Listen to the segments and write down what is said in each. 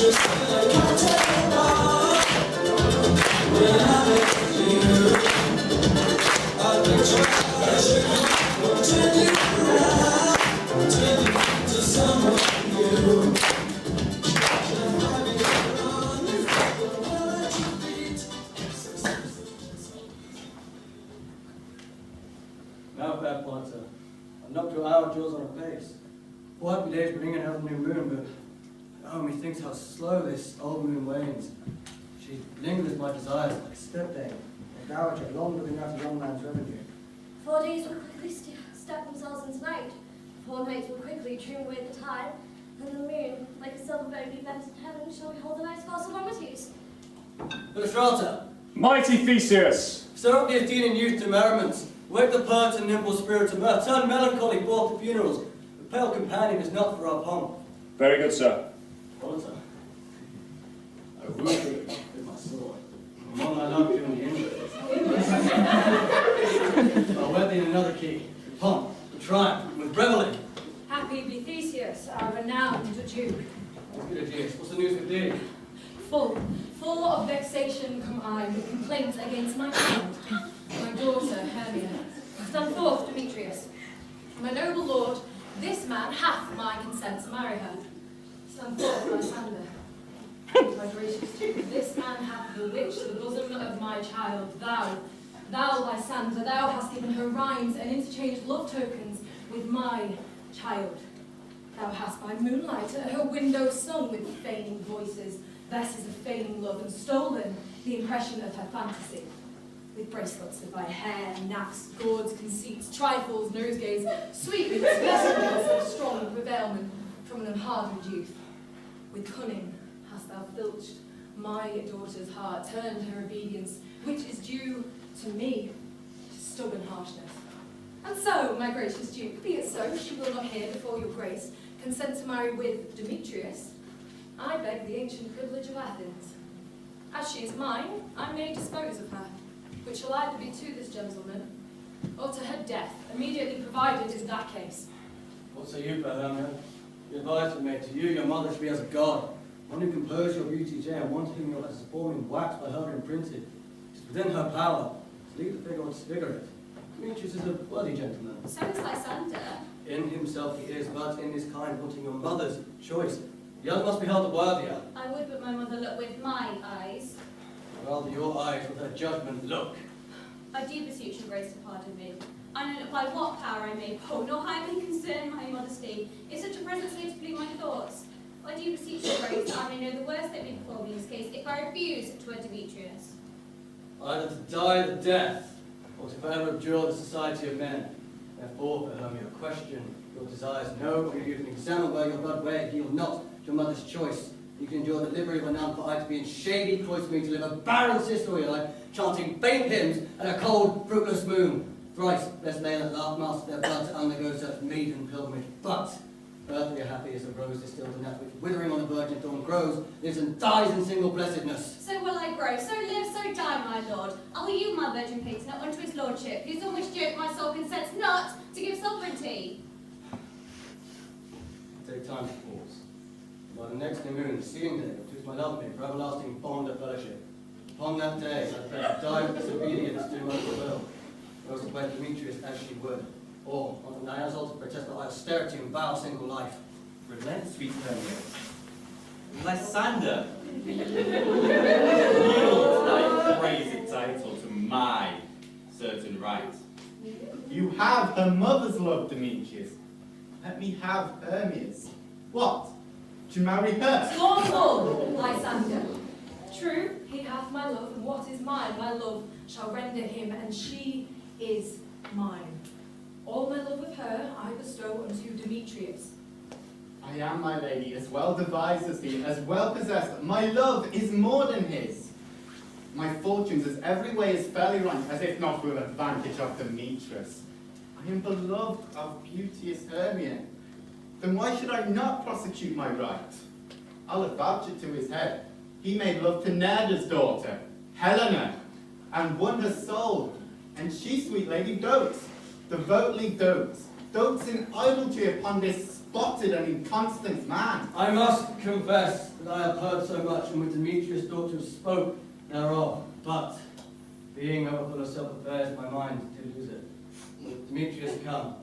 Now, fair Potter, I've knocked your hour jaws on her face. 4 happy days bring in her new moon, but methinks how slow this old moon wanes. She lingers my desires like stepdame, a dowager long living out a young man's revenue. 4 days will quickly step themselves into night. 4 nights will quickly trim away the time, and the moon, like a silver boat bent in heaven, shall behold the night's vast solemnities. Illustrata, Mighty Theseus! stir up the Athenian youth to merriments. Wake the pert and nimble spirit to mirth. Turn melancholy forth to funerals. The pale companion is not for our pomp. Very good, sir. Potter, I woo thee with my sword. Among I love you in the inwards. I'll wed thee in another key. With pomp, with triumph, with revelling. Happy be Theseus, our renowned Duke. Good Aegeus, what's the news with thee? Full of vexation come I with complaints against my child, my daughter Hermia. Stand forth, Demetrius. My noble lord, this man hath my consent to marry her. Stand forth, Lysander. My gracious Duke, this man hath bewitched the bosom of my child. Thou, Lysander, thou hast given her rhymes and interchanged love tokens with my child. Thou hast by moonlight at her window sung with feigning voices, verses of feigning love, and stolen the impression of her fantasy. With bracelets of thy hair, naps, gauds, conceits, trifles, nosegays, sweetmeats, messengers of strong revealment from an unhardened youth. With cunning hast thou filched my daughter's heart, turned her obedience, which is due to me, to stubborn harshness. And so, my gracious Duke, be it so, she will not hear before your grace consent to marry with Demetrius. I beg the ancient privilege of Athens. As she is mine, I may dispose of her, which shall either be to this gentleman, or to her death, immediately provided in that case. What say you, fair Hermia? The advice we made to you, your mother should be as a god. One who composed your beauty gem, one to whom your letters formed in wax by her imprinted. It is within her power to leave the figure or disfigure it. Demetrius is a worthy gentleman. So is Lysander. In himself he is, but in his kind wanting your mother's choice. The other must be held the worthier. I would but my mother look with my eyes. Rather your eyes with her judgment look. I do beseech your grace to pardon me. I know not by what power I may hold, nor highly concern my modesty, if such a present so to plead my thoughts. I do beseech your grace that I may know the worst that may befall me in this case, if I refuse to wed Demetrius. Either to die the death, or to forever abjure the society of men. Therefore, for Hermia, question your desires, know, or you can examine where your blood where it yield not to your mother's choice. You can endure the livery of a nun, for I to be in shady cloistering to live a barren sisterly life, chanting faint hymns and a cold, fruitless moon. Thrice blessed men at last master their blood to undergo such maiden pilgrimage. But earthly happy as a rose distilled in that which, withering on a virgin thorn, grows, lives and dies in single blessedness. So will I grow, so live, so die, my lord. Are you, my virgin patron, unto his lordship, whose on which joke my soul consents not to give sovereignty? Take time to pause. By the next new moon, the seeing day, which is my love me for everlasting bond of fellowship. Upon that day, I pledge to die with disobedience to my will, or else to wed Demetrius as she would, or on the Naiad's altar protest by austerity and vow single life. Relent, sweet Hermia. Lysander, yield thy praised title to my certain right. You have her mother's love, Demetrius. Let me have Hermia's. What? To marry her? Scornful, Lysander. True, he hath my love, and what is mine, my love shall render him, and she is mine. All my love of her I bestow unto Demetrius. I am, my lady, as well devised as he, as well possessed. My love is more than his. My fortunes as every way is fairly rank, as if not with advantage of Demetrius. I am beloved of beauteous Hermia. Then why should I not prosecute my right? I'll avouch it to his head. He made love to Nerda's daughter, Helena, and won her soul. And she, sweet lady, dotes, devotedly dotes in idolatry upon this spotted and inconstant man. I must confess that I have heard so much, and with Demetrius thought to have spoke thereof, but being overfull of self-affairs, my mind did lose it. With Demetrius come,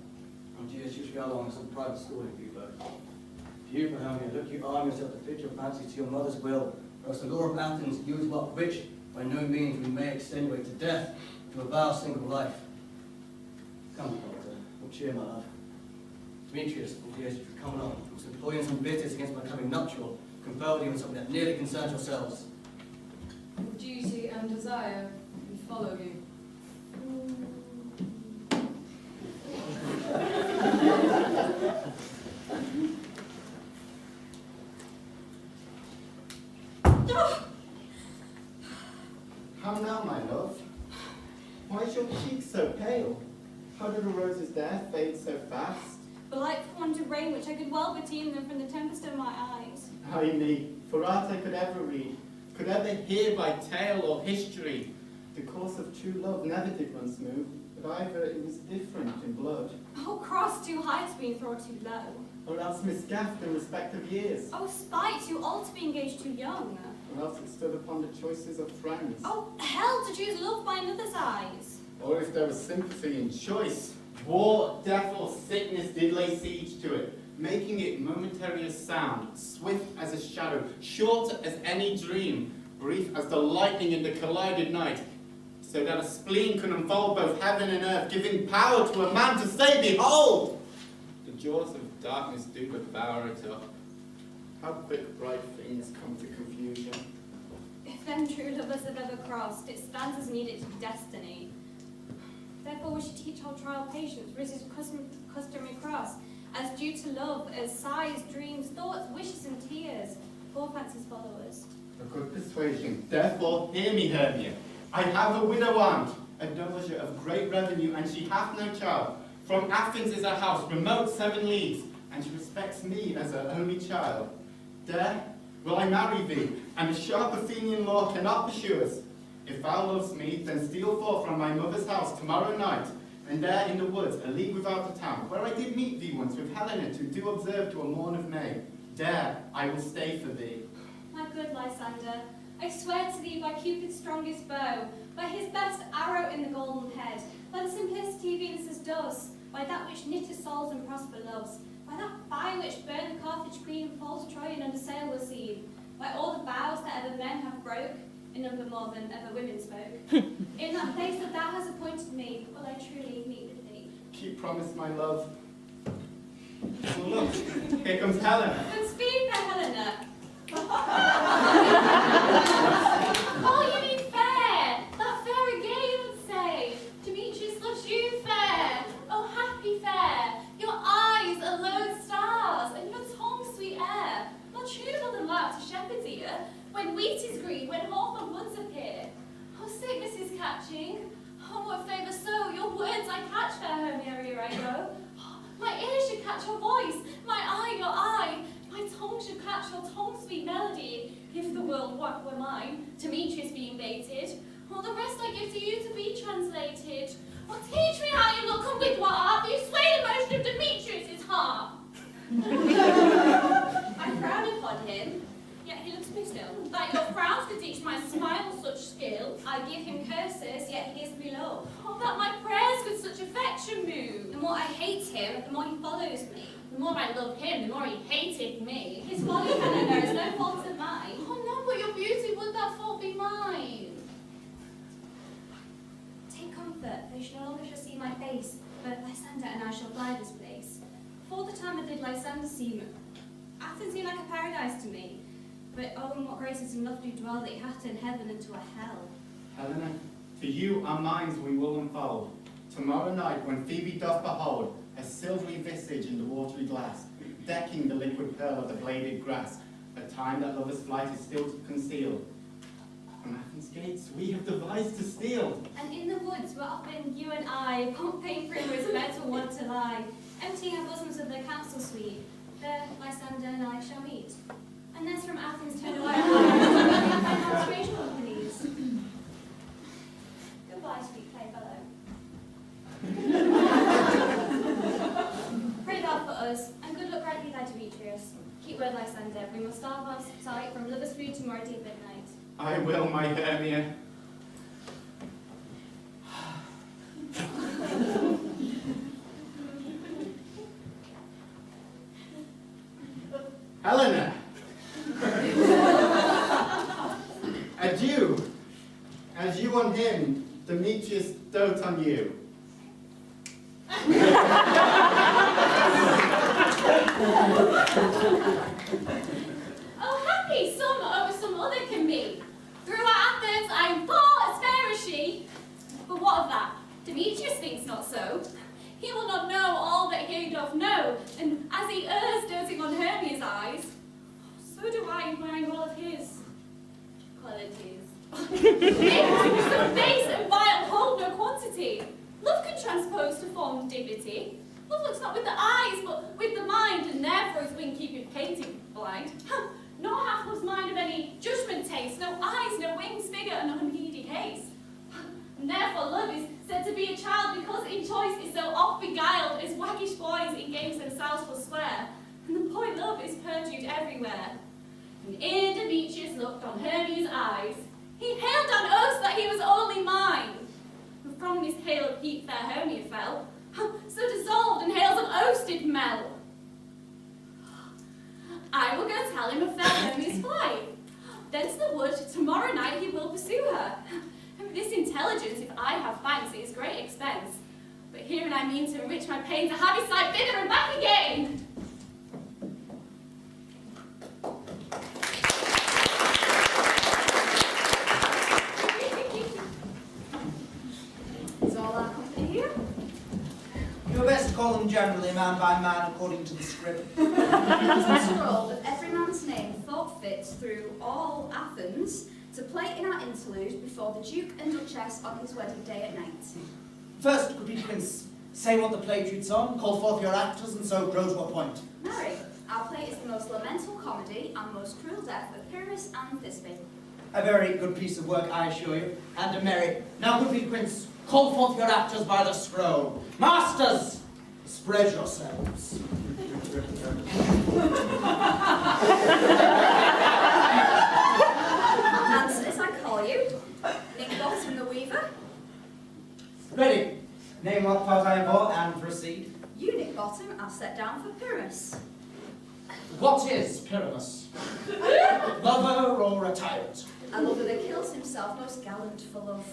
and Jesus, you should go along with some private schooling for you both. For you, Hermia, look you arm yourself to fit your fancy to your mother's will, or else the law of Athens use what which by no means we may extenuate to death to a vow single life. Come, Doctor, good cheer, my love. Demetrius, and Jesus, you should come along. You must employ in some bitters against my coming nuptial, compel you in something that nearly concerns yourselves. Duty and desire, we follow you. How now, my love? Why is your cheek so pale? How did the roses there fade so fast? But like for want of rain, which I could well redeem them from the tempest of my eyes. Ay me, for art I could ever read, could ever hear by tale or history. The course of true love never did run smooth, but either it was different in blood, Oh, cross too high to be thrown too low. or else misgaffed in respect of years, Oh, spite too old to be engaged too young. or else it stood upon the choices of friends. Oh, hell to choose love by another's eyes. Or if there was sympathy in choice, war, death, or sickness did lay siege to it, making it momentary as sound, swift as a shadow, short as any dream, brief as the lightning in the collided night, so that a spleen can unfold both heaven and earth, giving power to a man to say, behold! The jaws of darkness do devour it up. How quick bright things come to confusion. If them true lovers have ever crossed, it stands as needed to destiny. Therefore we should teach our trial patience, for it is customary cross, as due to love, as sighs, dreams, thoughts, wishes, and tears, poor fancy's followers. A good persuasion. Therefore, hear me, Hermia. I have a widow aunt, a dowager of great revenue, and she hath no child. From Athens is her house, remote 7 leagues, and she respects me as her only child. There will I marry thee, and the sharp Athenian law cannot pursue us. If thou lovest me, then steal forth from my mother's house tomorrow night, and there in the woods, a league without the town, where I did meet thee once with Helena to do observe to a morn of May. There I will stay for thee. My good Lysander, I swear to thee by Cupid's strongest bow, by his best arrow in the golden head, by the simplicity Venus does, by that which knitteth souls and prosper loves, by that fire which burned the Carthage queen and false Troyan under sail was seen, by all the vows that ever men have broke, in number more than ever women spoke. In that place that thou hast appointed me, will I truly meet with thee. Keep promise, my love. Look, here comes Helena. Then speed, fair Helena. Oh, you mean fair! That fair again would say. Demetrius loves you fair. Oh, happy fair. Your eyes are lone stars, and your tongue sweet air. Not tunable than lark to shepherd's ear, when wheat is green, when hawthorn woods appear. Oh, sickness is catching. Oh, what favour so? Your words I catch, fair Hermia, ere I go. My ear should catch your voice, my eye your eye. My tongue should catch your tongue's sweet melody, if the world were mine, Demetrius being baited. All the rest I give to you to be translated. Oh, teach me how you look and with what art you sway the motion of Demetrius' heart. I frown upon him, yet he looks me still. That your frowns could teach my smile such skill. I give him curses, yet he gives me love. Oh, that my prayers with such affection move. The more I hate him, the more he follows me. The more I love him, the more he hated me. His folly, Helena, is no fault of mine. Oh no, but your beauty, would that fault be mine? Take comfort, though she no longer shall see my face, but Lysander and I shall fly this place. Before the time I did Lysander seem, Athens seemed like a paradise to me. But oh, in what graces and love do dwell, that he hath turned heaven into a hell. Helena, to you our minds we will unfold. Tomorrow night, when Phoebe doth behold a silvery visage in the watery glass, decking the liquid pearl of the bladed grass, a time that lover's flight is still to conceal. From Athens' gates we have devised to steal. And in the woods where often you and I, Pompey primrose beds will want to lie, emptying our bosoms of their counsel sweet, there Lysander and I shall meet. And thence from Athens turn away our strange companies. Goodbye, sweet playfellow. Pray thou for us, and good luck grant Demetrius. Keep word Lysander. We must starve our sight from lover's food tomorrow deep at night. I will, my Hermia. Helena! Adieu! As you on him, Demetrius dote on you. Oh, happy some over some other can be. Throughout Athens, I am far as fair as she. But what of that? Demetrius thinks not so. He will not know all that he doth know, and as he errs doting on Hermia's eyes, so do I admiring all of his qualities. So base and vile hold no quantity. Love can transpose to form and dignity. Love looks not with the eyes, but with the mind, and therefore his wing keepeth painting blind. Nor hath love's mind of any judgment taste, no eyes, no wings, figure, and unheeded haste. And therefore love is said to be a child, because in choice is so oft beguiled as waggish boys in games themselves for swear. And the boy love is perjured everywhere. And ere Demetrius looked on Hermia's eyes, he hailed down oaths that he was only mine. And from this hail of heat fair Hermia fell, so dissolved and hails of oaths did mell. I will go tell him of fair Hermia's flight. Thence the wood, tomorrow night he will pursue her. And for this intelligence, if I have thanks, it is great expense. But herein I mean to enrich my pain, to have his sight thither and back again. Is all our company here? You'd best call them generally man by man according to the script. It is the scroll that every man's name thought fit through all Athens to play in our interlude before the Duke and Duchess on his wedding day at night. First, good be Prince, say what the play treats on, call forth your actors, and so grow to a point. Marry, our play is the most lamentable comedy and most cruel death of Pyrrhus and Thisbe. A very good piece of work, I assure you, and a merry. Now, good be Prince, call forth your actors by the scroll. Masters, spread yourselves. Answer as I call you, Nick Bottom the Weaver. Ready. Name what part I am for, and proceed. You, Nick Bottom, I'll set down for Pyrrhus. What is Pyramus? Lover or a tyrant? A lover that kills himself, most gallant for love.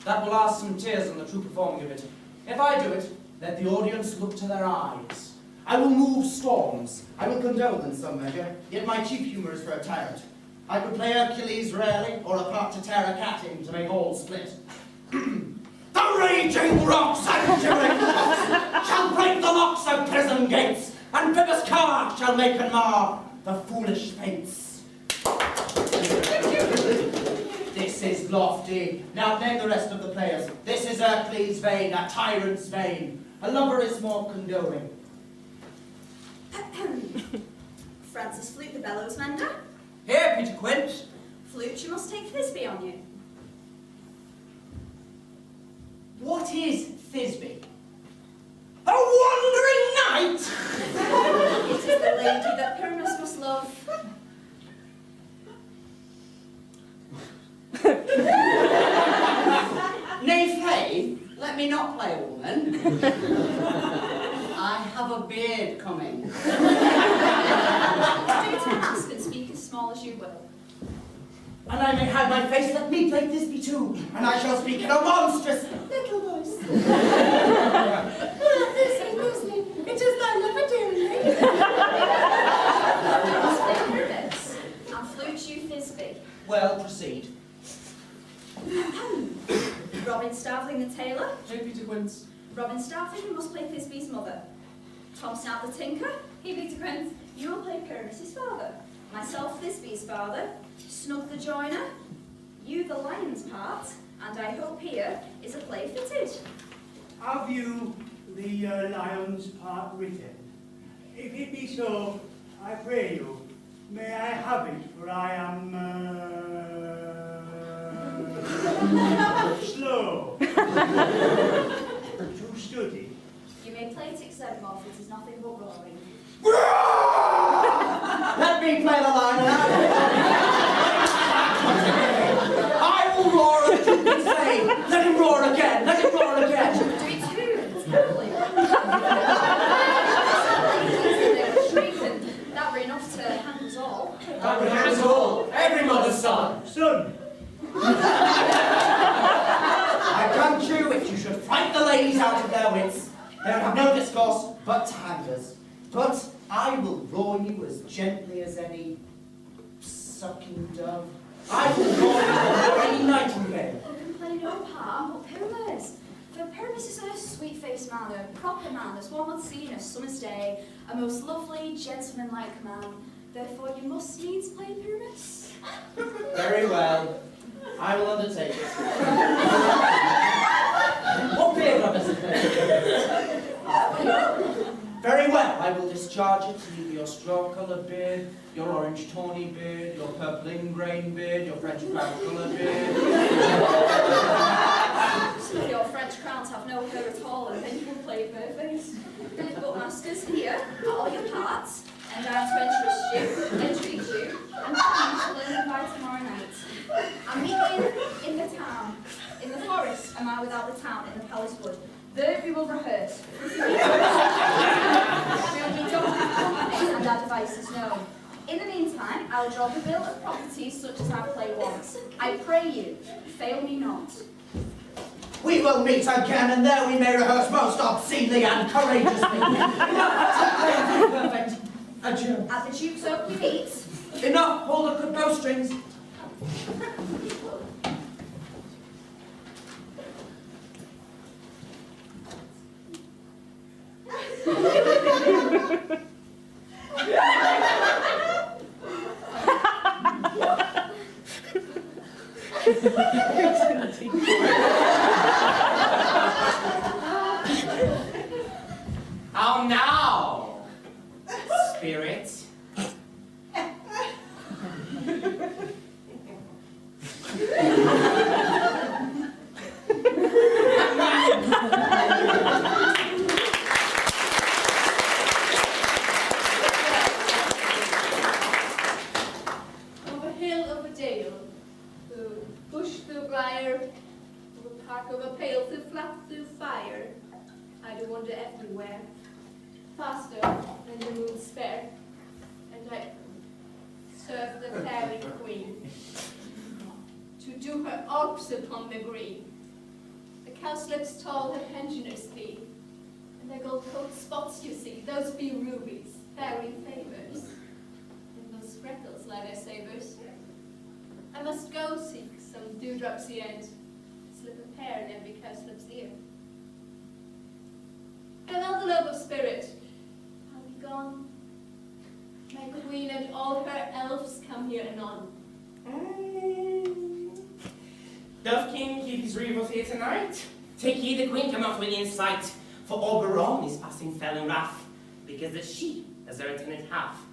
That will ask some tears on the true performing of it. If I do it, let the audience look to their eyes. I will move storms. I will condole in some measure, yet my chief humour is for a tyrant. I could play Hercules rarely, or a part to tear a cat in to make all split. The raging rocks and shivering rocks shall break the locks of prison gates, and Phoebus' car shall make and mar the foolish fates. This is lofty. Now name the rest of the players. This is Hercules' vein, a tyrant's vein. A lover is more condoling. Francis Flute the bellows mender. Here, Peter Quint. Flute, you must take Thisbe on you. What is Thisbe? A wandering knight! It is the lady that Pyramus must love. Nay, Faye, let me not play a woman. I have a beard coming. Do to ask and speak as small as you will. And I may hide my face, let me play Thisbe too, and I shall speak in a monstrous little voice. It is thy lover, dearly. You must play Pyrrhus, and Flute you Thisbe. Well, proceed. Robin Starveling the tailor. Hey, Peter Quince. Robin Starveling, you must play Thisbe's mother. Tom Snout the tinker. He Peter Quince. You will play Pyrrhus' father. Myself Thisbe's father. Snug the joiner. You the lion's part. And I hope here is a play fitted. Have you the lion's part written? If it be so, I pray you, may I have it, for I am slow to study. You may play it, Xenomorph, it is nothing but roaring. Let me play the line and I will roar at you and say, let him roar again, let him roar again. Do it too. It's lovely. They were shrieking. That were enough to hang us all. That would hang us all, every mother's son. Son, I grant you, if you should fright the ladies out of their wits, they would have no discourse but to hang us. But I will roar you as gently as any sucking dove. I will roar you or any nightingale. You can play no part but Pyramus. For Pyramus is a sweet-faced man, a proper man, as one would see in a summer's day, a most lovely, gentleman-like man. Therefore you must needs play Pyramus. Very well. I will undertake it. What beard rub is it? Very well, I will discharge it to you, your straw-coloured beard, your orange tawny beard, your purple ingrain beard, your French crown-coloured beard. Some of your French crowns have no hair at all, and then you will play Burface. But masters, here are all your parts, and I am to entreat you, and you shall learn them by tomorrow night. I'm meeting in the town. In the forest am I without the town, in the palace wood. There we will rehearse. We only don't have company, and our device is known. In the meantime, I will draw the bill of properties such as our play wants. I pray you, fail me not. We will meet again, and there we may rehearse most obscenely and courageously. Perfect. Adieu. At the Duke's Oak we meet. Enough, hold up good bowstrings. How now, spirit? Over hill, over dale, through bush, through briar, over park, over pale, through flat, through fire, I do wander everywhere, faster than the moon's spare, and I serve the fairy queen, to do her orbs upon the green. The cowslips tall, her pensioners be, and their gold coat spots you see, those be rubies, fairy favors. Those freckles lie their sabers. I must go seek some dewdrops yet, slip a pear in every cowslip's ear. Farewell, the love of spirit, I'll be gone. My queen and all her elves come here anon. Doth King keep his revels here tonight? Take heed the queen come not within sight, for Oberon is passing fell and wrath, because that she has her attendant half.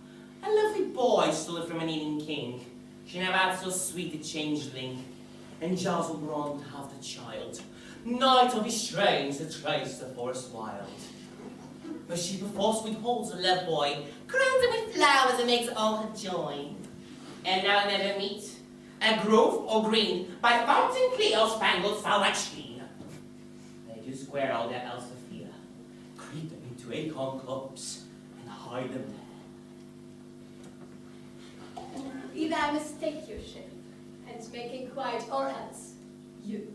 A lovely boy stole it from an eating king. She never had so sweet a changeling. And Giles Oberon would have the child. Knight of his strains to trace the forest wild. But she perforce withholds the love boy, crowns him with flowers and makes all her joy. And now never meet, a grove or green, by fountain clear or spangled foul like sheen. They do square all their else of fear, creep them into acorn clubs, and hide them there. Either I mistake your shape, and make inquiry, or else you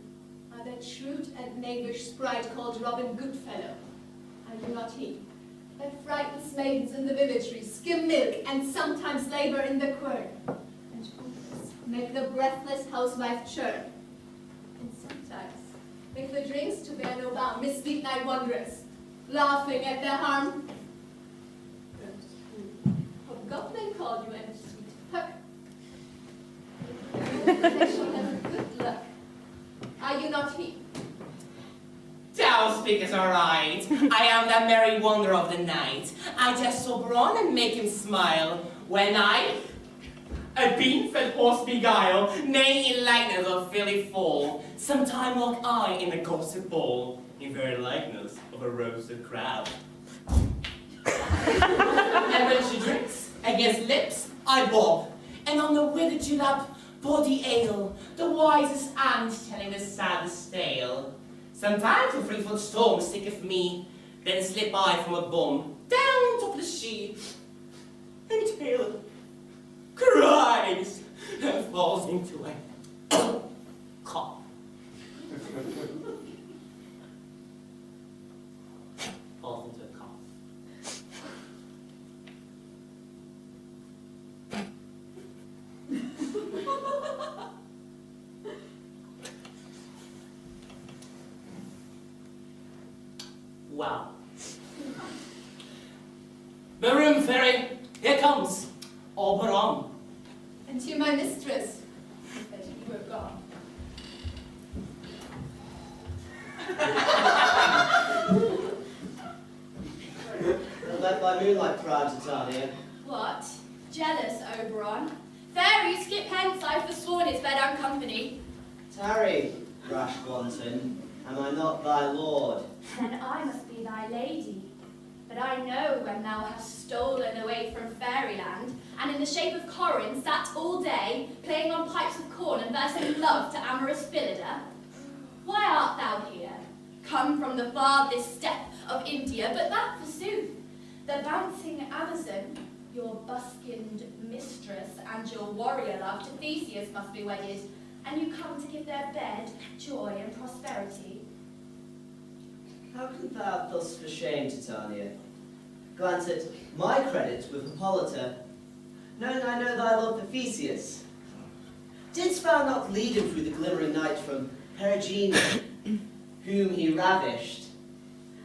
are that shrewd and knavish sprite called Robin Goodfellow. Are you not he, that frightens maidens in the vivatory, skim milk, and sometimes labor in the quern, and make the breathless housewife churn, and sometimes make the drinks to bear no bound, mislead night wanderers, laughing at their harm? Hobgoblin called you and sweet puck. They shall have good luck. Are you not he? Thou speakest aright. I am the merry wonder of the night. I jest Oberon and make him smile, when I, a bean-fed horse beguile, nay in likeness of filly foal, sometime walk I in a gossip ball, in very likeness of a roasted crab. And when she drinks, against lips, I bob, and on the withered julep body ale, the wisest ant telling the saddest tale. Sometimes a 3-foot storm sticketh me, then slip I from a bum down topless she, and tail cries and falls into a cough. Falls into a cough. Wow. The room, fairy, here comes Oberon. And to my mistress, that you were gone. Led by moonlight proud, Titania. What? Jealous, Oberon? Fairy, skip hence, I've forsworn its bed and company. Tarry, rash wanton, am I not thy lord? Then I must be thy lady. But I know when thou hast stolen away from fairyland, and in the shape of Corin sat all day, playing on pipes of corn and versing love to amorous Phillida. Why art thou here? Come from the farthest steppe of India, but that forsooth, the bouncing Amazon, your buskined mistress and your warrior love to Theseus must be wedded, and you come to give their bed joy and prosperity. How canst thou thus for shame, Titania? Glance at my credit with Hippolyta, knowing I know thy love for Theseus. Didst thou not lead him through the glimmering night from Perigene, whom he ravished,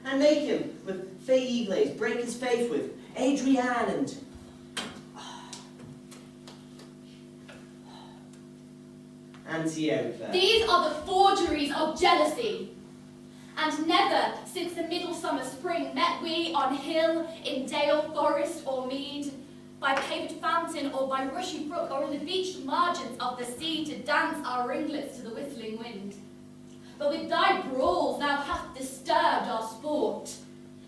and make him with Phaeagles break his faith with Adrian and Antiope? These are the forgeries of jealousy. And never since the midsummer spring met we on hill, in dale, forest, or mead, by paved fountain, or by rushy brook, or in the beached margins of the sea, to dance our ringlets to the whistling wind. But with thy brawls thou hast disturbed our sport.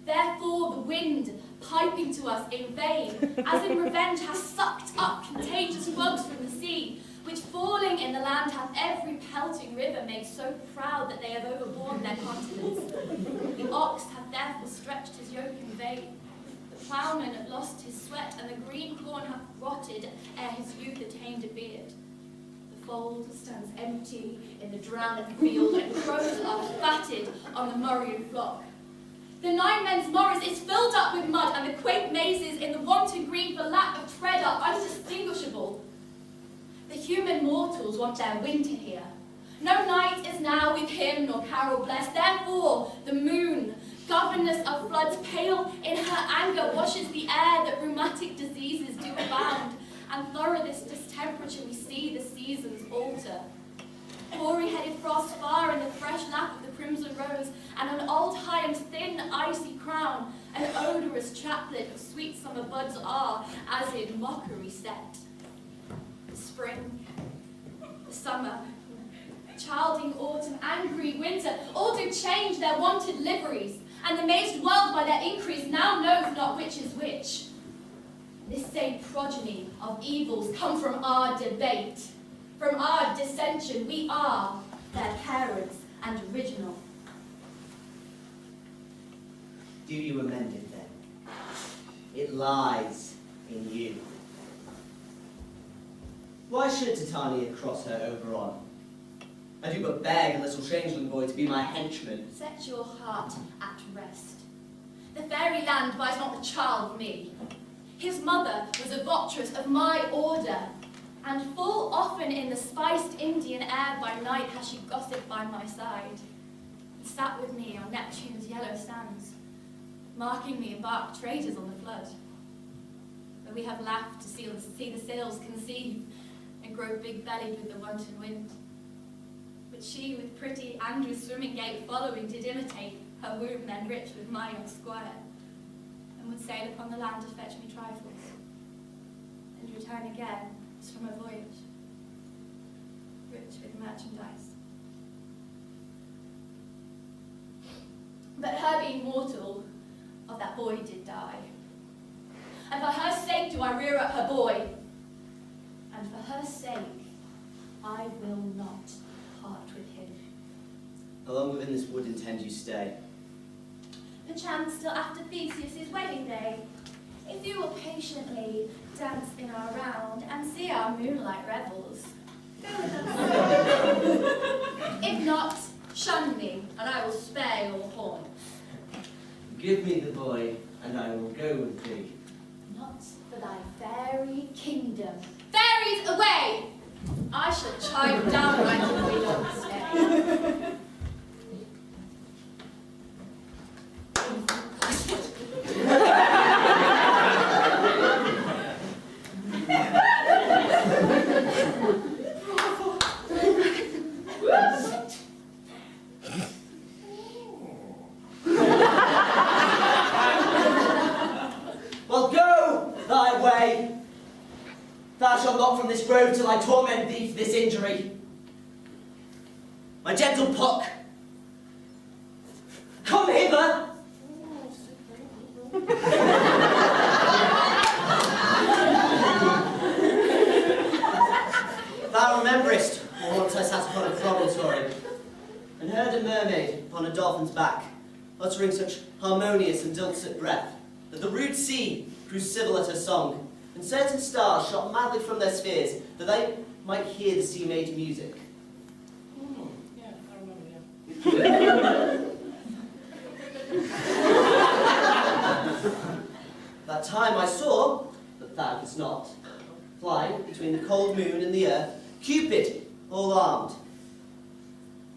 Therefore the wind, piping to us in vain, as in revenge has sucked up contagious bugs from the sea, which falling in the land hath every pelting river made so proud that they have overborne their continents. The ox hath therefore stretched his yoke in vain. The ploughman hath lost his sweat, and the green corn hath rotted ere his youth attained a beard. The fold stands empty in the drowned field, and crows are fatted on the Murrian flock. The 9 men's morris is filled up with mud, and the quaint mazes in the wanton green for lack of tread are undistinguishable. The human mortals want their winter here. No night is now with hymn nor carol blessed. Therefore, the moon, governess of floods, pale in her anger, washes the air that rheumatic diseases do abound. And thorough this distemperature we see the seasons alter. Hoary-headed frost far in the fresh lap of the crimson rose, and on old Higham's thin icy crown, an odorous chaplet of sweet summer buds are, as in mockery set. The spring, the summer, childing autumn, angry winter, all do change their wonted liveries, and the mazed world by their increase now knows not which is which. This same progeny of evils come from our debate, from our dissension. We are their parents and original. Do you amend it then? It lies in you. Why should Titania cross her Oberon? I do but beg a little changeling boy to be my henchman. Set your heart at rest. The fairy land buys not the child of me. His mother was a votress of my order, and full often in the spiced Indian air by night has she gossiped by my side, and sat with me on Neptune's yellow sands, marking me embarked traders on the flood, where we have laughed to see the sails conceive and grow big-bellied with the wanton wind, which she with pretty Andrew's swimming gait following did imitate, her womb then rich with my young squire, and would sail upon the land to fetch me trifles, and return again as from a voyage, rich with merchandise. But her being mortal, of that boy did die. And for her sake do I rear up her boy, and for her sake, I will not part with him. How long within this wood intend you stay? Perchance till after Theseus' wedding day, if you will patiently dance in our round and see our moonlight revels, go with us. If not, shun me, and I will spare your haunts. Give me the boy, and I will go with thee. Not for thy fairy kingdom. Fairies away! I shall chide downright if we don't stay. Well, go thy way. Thou shalt not from this grove till I torment thee for this injury. My gentle Puck, come hither. Thou rememberest, or once I sat upon a promontory, and heard a mermaid upon a dolphin's back, uttering such harmonious and dulcet breath, that the rude sea grew civil at her song, and certain stars shot madly from their spheres, that they might hear the sea maid's music. Yeah, I remember, That time I saw, but thou couldst not, flying between the cold moon and the earth, Cupid, all armed.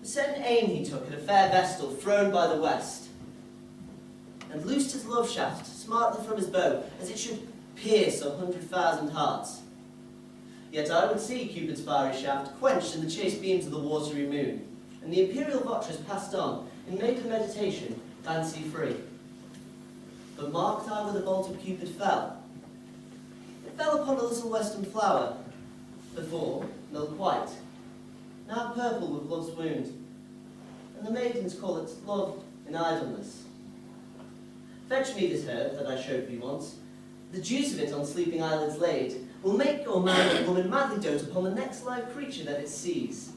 A certain aim he took at a fair vestal thrown by the west, and loosed his love shaft smartly from his bow, as it should pierce 100,000 hearts. Yet I would see Cupid's fiery shaft quenched in the chaste beams of the watery moon, and the imperial votress passed on, in maiden meditation, fancy-free. But marked I where the bolt of Cupid fell. It fell upon a little western flower, before milk white, now purple with love's wound, and the maidens call it love in idleness. Fetch me this herb that I showed thee once. The juice of it on sleeping eyelids laid will make your man or woman madly dote upon the next live creature that it sees.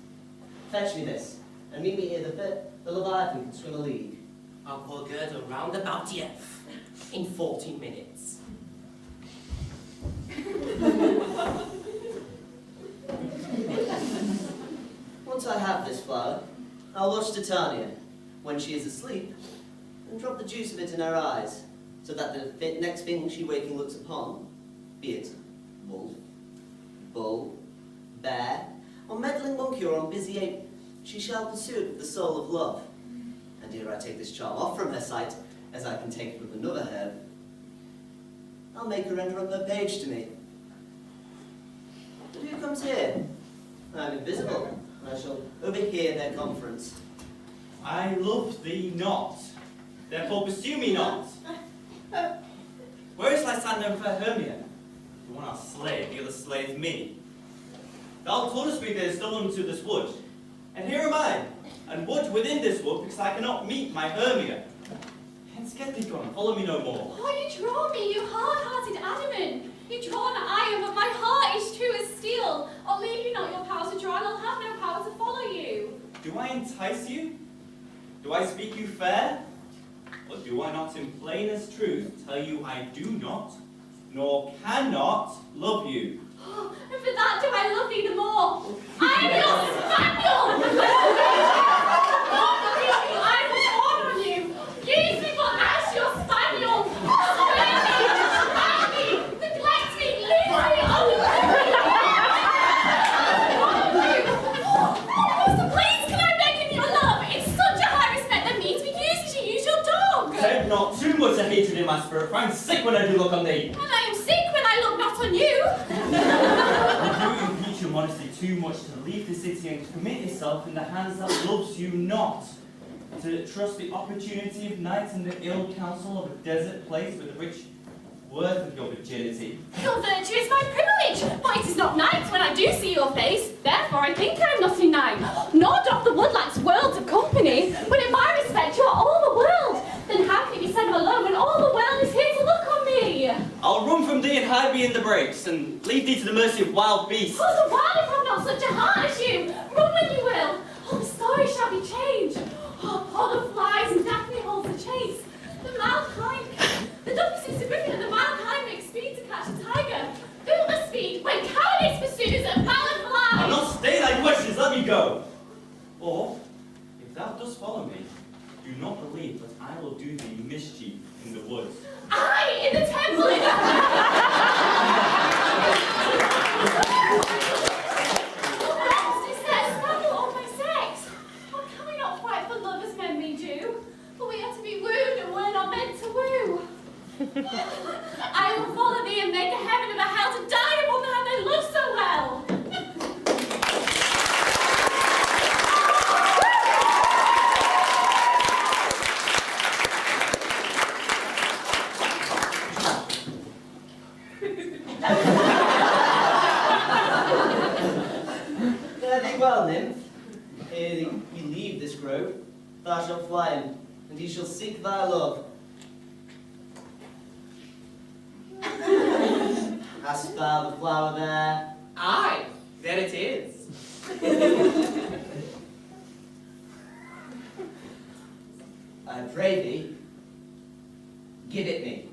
Fetch me this, and meet me here the Leviathan can swim a league. I'll pour girdle round about the earth in 40 minutes. Once I have this flower, I'll watch Titania, when she is asleep, and drop the juice of it in her eyes, so that the next thing she waking looks upon, be it wolf, bull, bear, or meddling monkey or on busy ape, she shall pursue it with the soul of love. And ere I take this charm off from her sight, as I can take it with another herb, I'll make her render up her page to me. But who comes here? I am invisible, and I shall overhear their conference. I love thee not, therefore pursue me not. Where is Lysander for Hermia? The one I'll slay, the other slayeth me. Thou toldest me there is still unto this wood, and here am I, and wood within this wood, because I cannot meet my Hermia. Hence get thee gone, follow me no more. Oh, you draw me, you hard-hearted adamant. You draw an iron, but my heart is true as steel. I'll leave you not your power to draw, and I'll have no power to follow you. Do I entice you? Do I speak you fair? Or do I not in plainest truth tell you I do not, nor cannot love you? Oh, and for that do I love thee the more. I am your spaniel! I will fawn on you. Use me but as your spaniel. Swear me, smash me, neglect me, leave me Please, can I beg in your love? It's such a high respect that means we use to use your dog. Take not too much of hatred in my spirit, for I am sick when I do look on thee. And I am sick when I look not on you. You impeach your modesty too much to leave the city and commit yourself in the hands that loves you not, to trust the opportunity of night and the ill counsel of a desert place with the rich worth of your virginity. Your virtue is my privilege, but it is not night when I do see your face. Therefore I think I am not in night, nor doth the woodlands worlds of company. But in my respect you are all the world. Then how can it be said of alone when all the world is here to look on me? I'll run from thee and hide me in the brakes and leave thee to the mercy of wild beasts. Oh, the wild have not such a heart as you. Run when you will. Oh, the story shall be changed. Oh, pod of flies and Daphne holds the chase. The mild kind, the duck pursues a griffin and the mild kind makes speed to catch a tiger. Bootless speed when cowardice pursues a mallard flies. I'll not stay thy questions, let me go. Or, if thou dost follow me, do not believe that I will do thee mischief in the woods. I in the temple in I will follow thee and make a heaven of a hell to die upon the hand I love so well. Fare thee well, nymph. Ere we leave this grove, thou shalt fly him, and he shall seek thy love. Hast thou the flower there? Aye, there it is. I pray thee, give it me.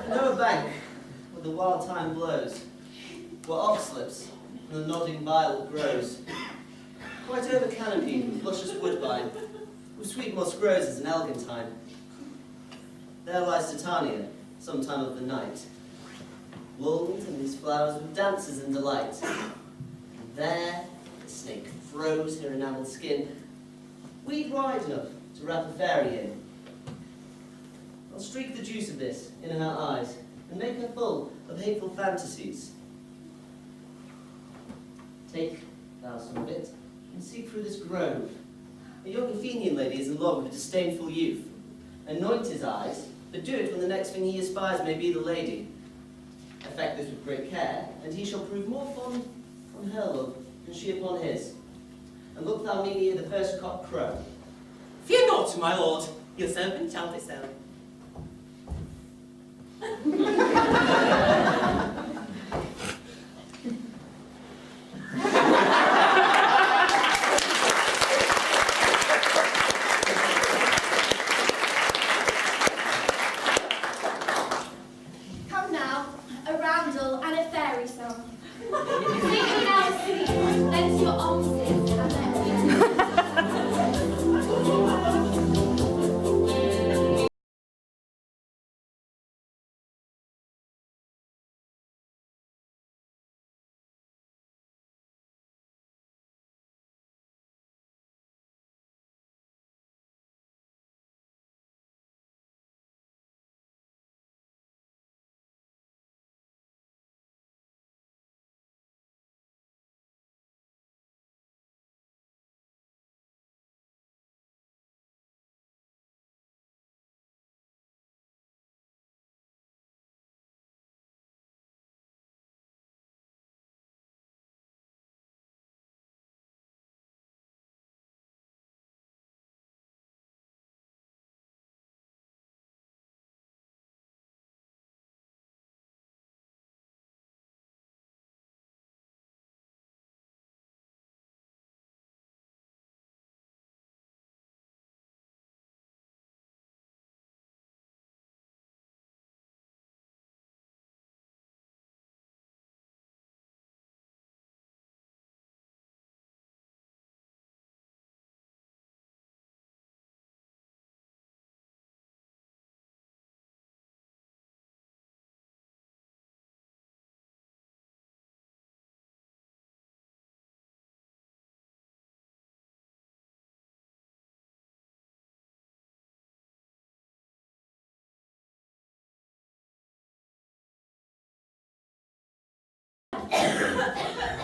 No bank where the wild thyme blows, where ox slips and the nodding violet grows. Quite over canopied with luscious woodbine, where sweet moss grows as an eglantine. There lies Titania, some time of the night, lulled in these flowers with dances and delight. And there the snake froze her enamelled skin, weed wide enough to wrap a fairy in. I'll streak the juice of this in her eyes and make her full of hateful fantasies. Take thou some of it and seek through this grove. A young Athenian lady is in love with a disdainful youth. Anoint his eyes, but do it when the next thing he espies may be the lady. Effect this with great care, and he shall prove more fond on her love than she upon his. And look thou me hear the first cock crow. Fear not, my lord, your servant shall discern. Come now, a roundel and a fairy song. Sing me now a singing, lend your own sing, and let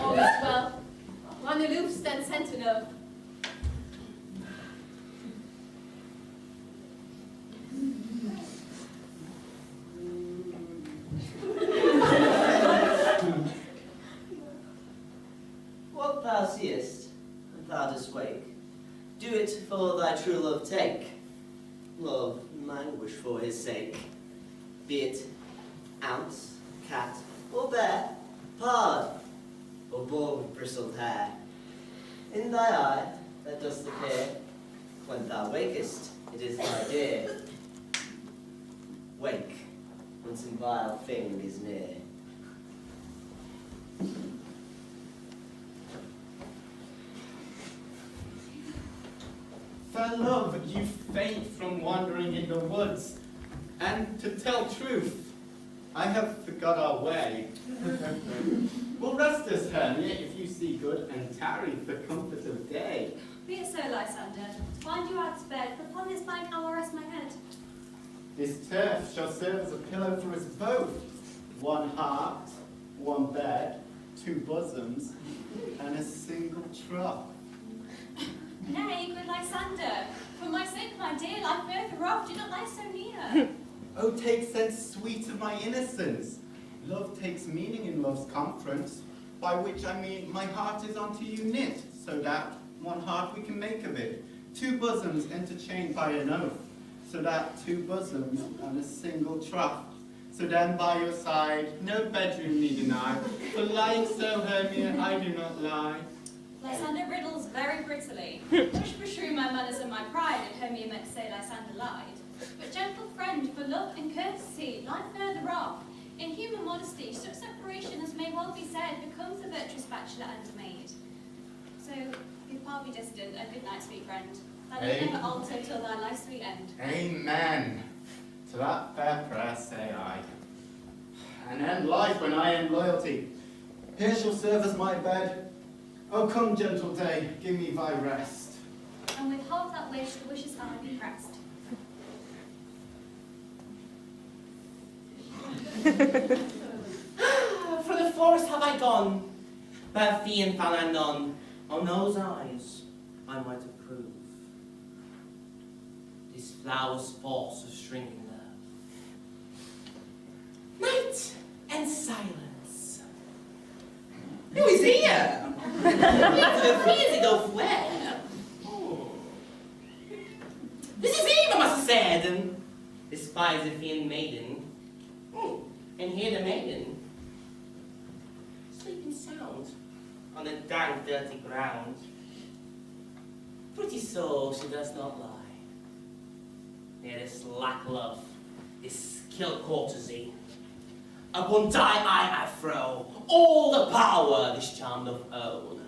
All is well. One aloof stand sentinel. for thy true love take, love languish for his sake. Be it ounce, cat, or bear, pard, or boar with bristled hair. In thy eye that dost appear, when thou wakest, it is thy dear. Wake, when some vile thing is near. Fair love, you faint from wandering in the woods, and to tell truth, I have forgot our way. We'll rest us, Hermia, if you see good, and tarry for comfort of day. Be it so, Lysander. Find you out to bed, for upon this plank I will rest my head. This turf shall serve as a pillow for us both. One heart, one bed, two bosoms, and a single trough. Nay, good Lysander, for my sake, my dear, life further off, do not lie so near. Oh, take sense, sweet of my innocence. Love takes meaning in love's conference, by which I mean my heart is unto you knit, so that one heart we can make of it. Two bosoms interchained by an oath, so that two bosoms and a single trough. So then by your side, no bedroom need deny, for like so, Hermia, I do not lie. Lysander riddles very prettily, which beshrew my manners and my pride if Hermia meant to say Lysander lied. But gentle friend, for love and courtesy, lie further off. In human modesty, such separation as may well be said becomes a virtuous bachelor and a maid. So, if part be distant, a good night, sweet friend. Thou wilt never alter till thy life's sweet end. Amen. To that fair prayer say I. And end life when I end loyalty. Here shall serve as my bed. Oh, come, gentle day, give me thy rest. And with half that wish, the wishes I be pressed. For the forest have I gone, bare fiend found I none. On those eyes I might approve. This flower's force of shrinking love. Night and silence. Who is here? The fiends go where? Oh. This is him, I must have said, and despise the fiend maiden. Oh, and hear the maiden sleeping sound on the dank, dirty ground. Pretty soul, she does not lie. Near this lack love, this skill courtesy, upon thy eye I throw all the power this charmed love own.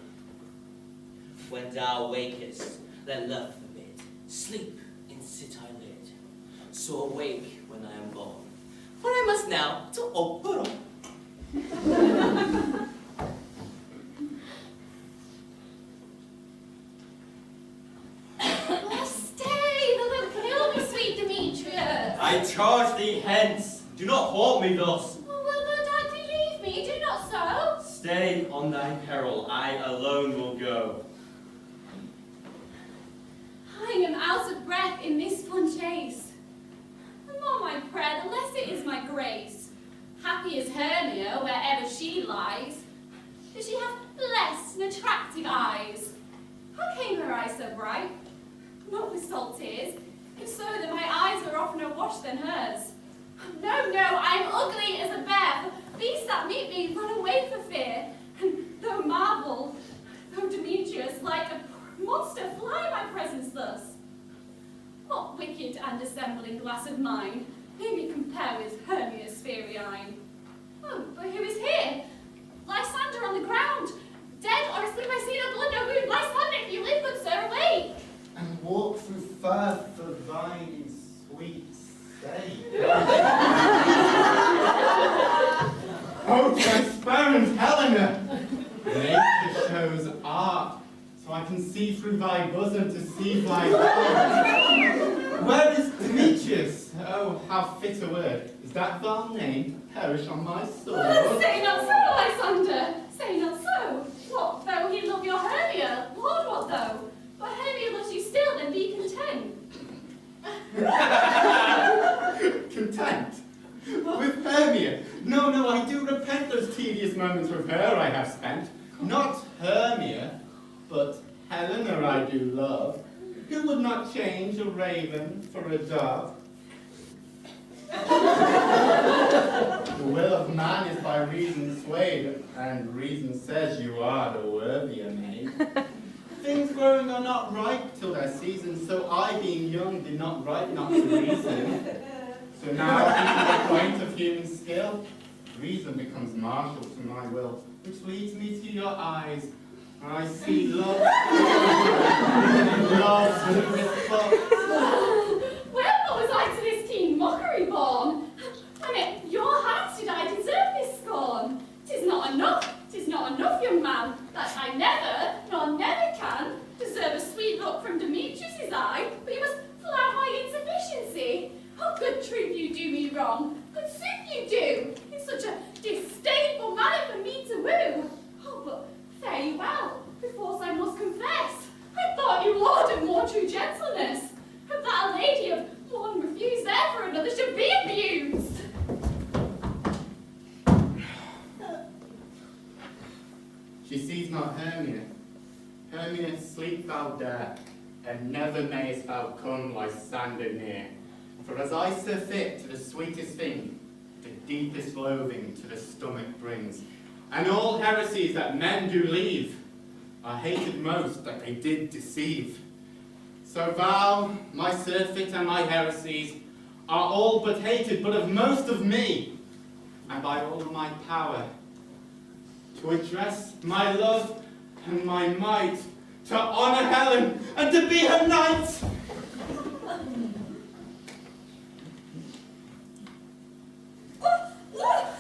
When thou wakest, let love forbid, sleep and sit I lit, so awake when I am gone. For I must now to Oberon. Stay, thou wilt kill me, sweet Demetrius. I charge thee hence. Do not haunt me thus. Oh, will thou darkly leave me? Do not so. Stay on thy peril. I alone will go. I am out of breath in this fun chase. The more my prayer, the less it is my grace. Happy is Hermia, wherever she lies. Does she have blessed and attractive eyes? How came her eyes so bright? Not with salt tears, if so that my eyes are oftener washed than hers. No, no, I am ugly as a bear, for beasts that meet me run away for fear. And though marvel, though Demetrius, like a monster, fly my presence thus. What wicked and dissembling glass of mine may me compare with Hermia's fiery eye? Oh, but who is here? Lysander on the ground, dead or asleep, I see no blood, no wound. Lysander, if you live, good sir, awake! And walk through fur for thine sweet sake. Oh, transparent Helena! Nature shows art, so I can see through thy bosom to see thy heart. Where is Demetrius? Oh, how fit a word. Is that thy name? Perish on my sword. Say not so, Lysander, say not so. What though he love your Hermia? Lord, what though? But Hermia loves you still, then be content. Content? With Hermia? No, no, I do repent those tedious moments with her I have spent. Not Hermia, but Helena I do love. Who would would not change a raven for a dove. The will of man is by reason swayed, and reason says you are the worthier maid. Things growing are not ripe till their season, so I, being young, did not write not to reason. So now, in the point of human skill, reason becomes marshal to my will, which leads me to your eyes. I see love. Love Wherefore was I to this keen mockery born? And at your hands did I deserve this scorn. 'Tis not enough, young man, that I never, nor never can, deserve a sweet look from Demetrius's eye, but you must flout my insufficiency. Oh, good truth, you do me wrong. Good sooth you do. In such a disdainful manner for me to woo. Oh, but fare you well, perforce I must confess. I thought you lauded more true gentleness, and that a lady of one refused there for another should be abused. She sees not Hermia. Hermia, sleep thou there, and never mayest thou come Lysander near. For as I surfeit to the sweetest thing, the deepest loathing to the stomach brings. And all heresies that men do leave are hated most that they did deceive. So thou, my surfeit and my heresies, are all but hated, but of most of me, and by all my power, to address my love and my might, to honour Helen and to be her knight.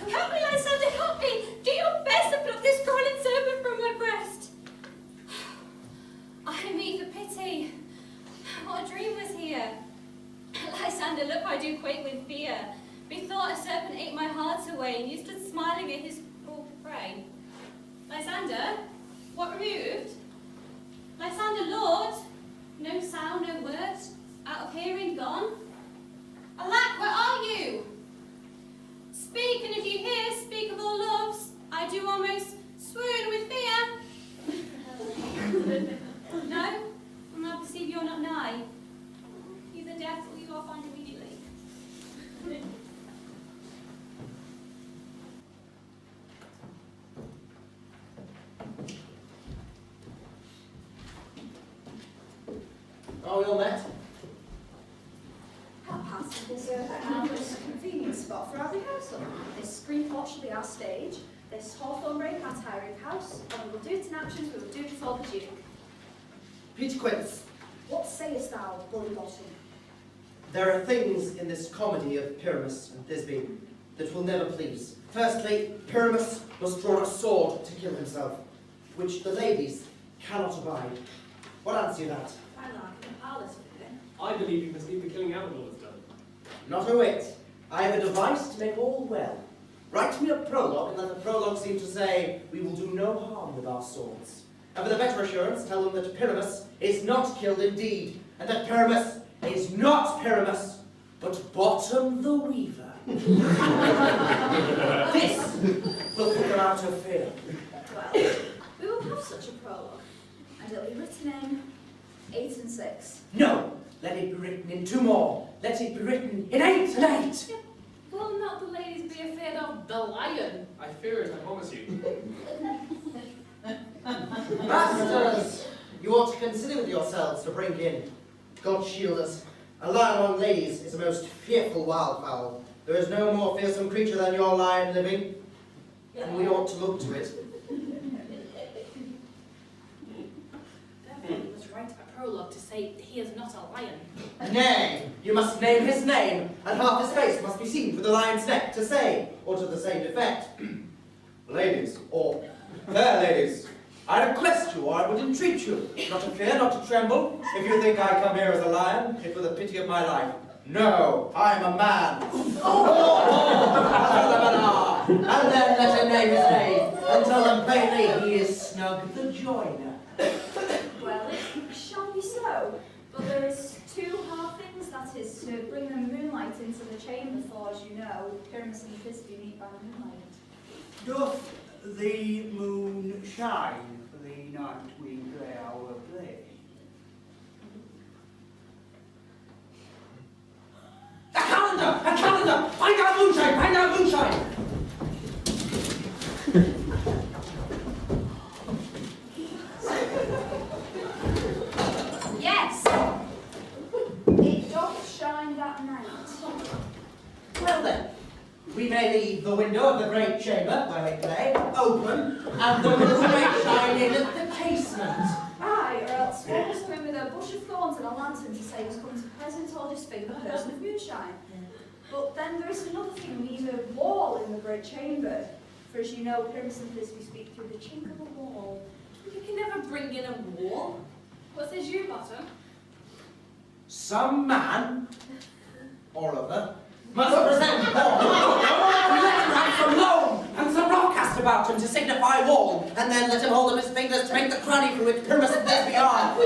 Help me, Lysander, help me! Do your best to pluck this crawling serpent from my breast. I me for pity. What a dream was here. Lysander, look, I do quake with fear. Methought a serpent ate my heart away, and you stood smiling at his cruel prey. Lysander, what removed? Lysander, Lord, no sound, no words, out of hearing, gone. Alack, where are you? Speak, and if you hear, speak of all loves. I do almost swoon with fear. No, I perceive you're not nigh. Either death or you are found immediately. Are we all met? Our path is a harmless, convenient spot for our rehearsal. This green plot shall be our stage, this hawthorn brake our tiring house, and we will do it in actions we will do before the Duke. Peter Quince, What sayest thou, bully bottom? there are things in this comedy of Pyramus and Thisbe that will never please. Firstly, Pyramus must draw a sword to kill himself, which the ladies cannot abide. What answer you that? I like the parlours for him. I believe you must leave the killing out when all is done. Not a whit. I have a device to make all well. Write me a prologue, and let the prologue seem to say, we will do no harm with our swords. And for the better assurance, tell them that Pyramus is not killed indeed, and that Pyramus is not Pyramus, but Bottom the Weaver. This will put them out of fear. Well, we will have such a prologue, and it'll be written in 8 and 6. No, let it be written in 2 more. Let it be written in 8 and 8. Will not the ladies be afraid of the lion? I fear it, I promise you. Masters, you ought to consider with yourselves to bring in. God shield us. A lion among ladies is a most fearful wildfowl. There is no more fearsome creature than your lion living, and we ought to look to it. Therefore, you must write a prologue to say he is not a lion. Nay, you must name his name, and half his face must be seen for the lion's neck to say, or to the same effect. Ladies, or fair ladies, I request you, or I would entreat you, not to fear, not to tremble. If you think I come here as a lion, it were the pity of my life. No, I am a man. And then let him name his name, and tell them plainly he is Snug the Joiner. Well, it shall be so, but there is 2 hard things, that is, to bring the moonlight into the chamber, for, as you know, Pyramus and Thisbe meet by moonlight. Doth the moon shine for the night we play our play? hand out moonshine! Yes, it doth shine that night. Well then, we may leave the window of the great chamber where we play open, and the moon may shine in at the casement. Aye, or else one must come in with a bush of thorns and a lantern to say who's come to present or disfigure the person of moonshine. But then there is another thing, we need a wall in the great chamber. For as you know, Pyramus and Thisbe speak through the chink of a wall. You can never bring in a wall. What says you, Bottom? Some man or other must present wall. We let him have some loam and some rock cast about him to signify wall, and then let him hold up his fingers to make the cranny for which Pyramus and Thisbe are.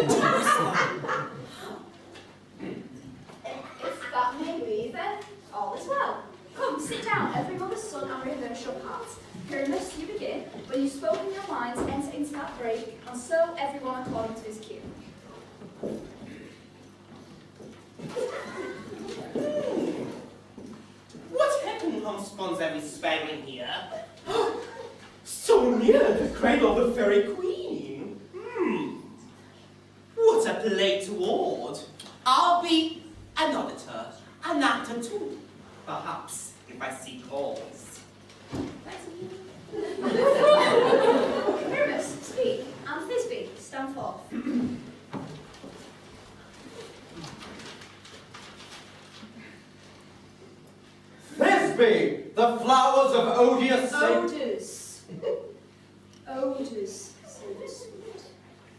If that may be, then all is well. Come, sit down, every mother's son, and rehearse your parts. Pyramus, you begin. When you've spoken your lines, enter into that break, and so everyone according to his cue. What heaven homespawns every sparrow here? So near the cradle of the fairy queen. What a play toward. I'll be an auditor, an actor too, perhaps, if I see calls. Pyramus, speak, and Thisbe, stand forth. Thisbe, the flowers of odious Odors. Odors, savour sweet.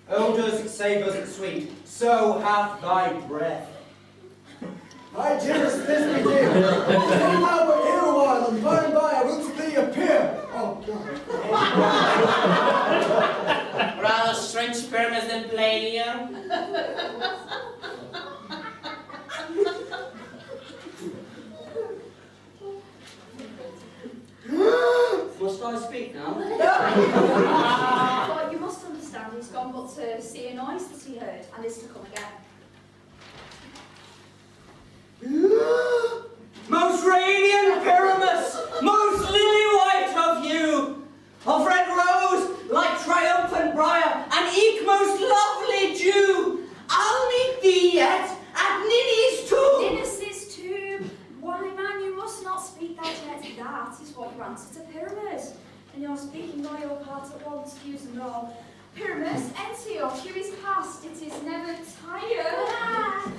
odors, savours sweet. So hath thy breath. My dearest Thisbe dear, stay now but here a while, and by and by I will to thee appear. Oh, God. Rather strange Pyramus than play here. Must I speak now? But you must understand, he's gone but to see a noise that he heard, and is to come again. Most radiant Pyramus, most lily-white of you, of red rose, like triumphant briar, and eke most lovely dew, I'll meet thee yet at Ninny's tomb. Ninny's tomb? Why, man, you must not speak that yet. That is what you answer to Pyramus. And you're speaking all your parts at once, cues and all. Pyramus, enter your cue is past, it is never tired.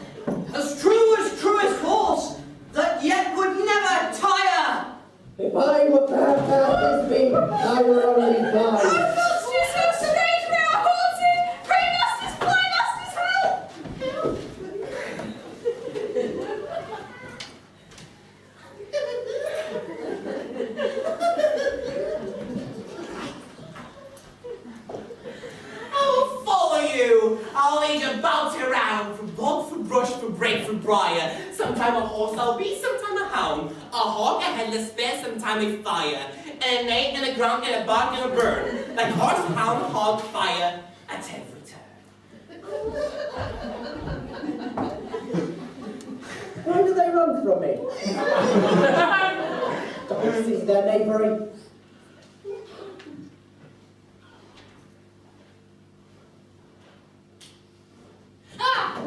As true as course, that yet would never tire. If I were fair Thisbe, I would only die. Our thoughts do so strange, we are haunted. Pray, masters, fly, masters, help! I'll follow you. I'll lead you bounty around from bog, from brush, from brake, from briar. Sometime a horse I'll be, sometime a hound. A hawk, a headless spear, sometime a fire. And a nate, and a ground, and a bark, and a bird. Like horse, hound, hog, fire, at every turn. Why do they run from me? Don't see their knavery. Ah!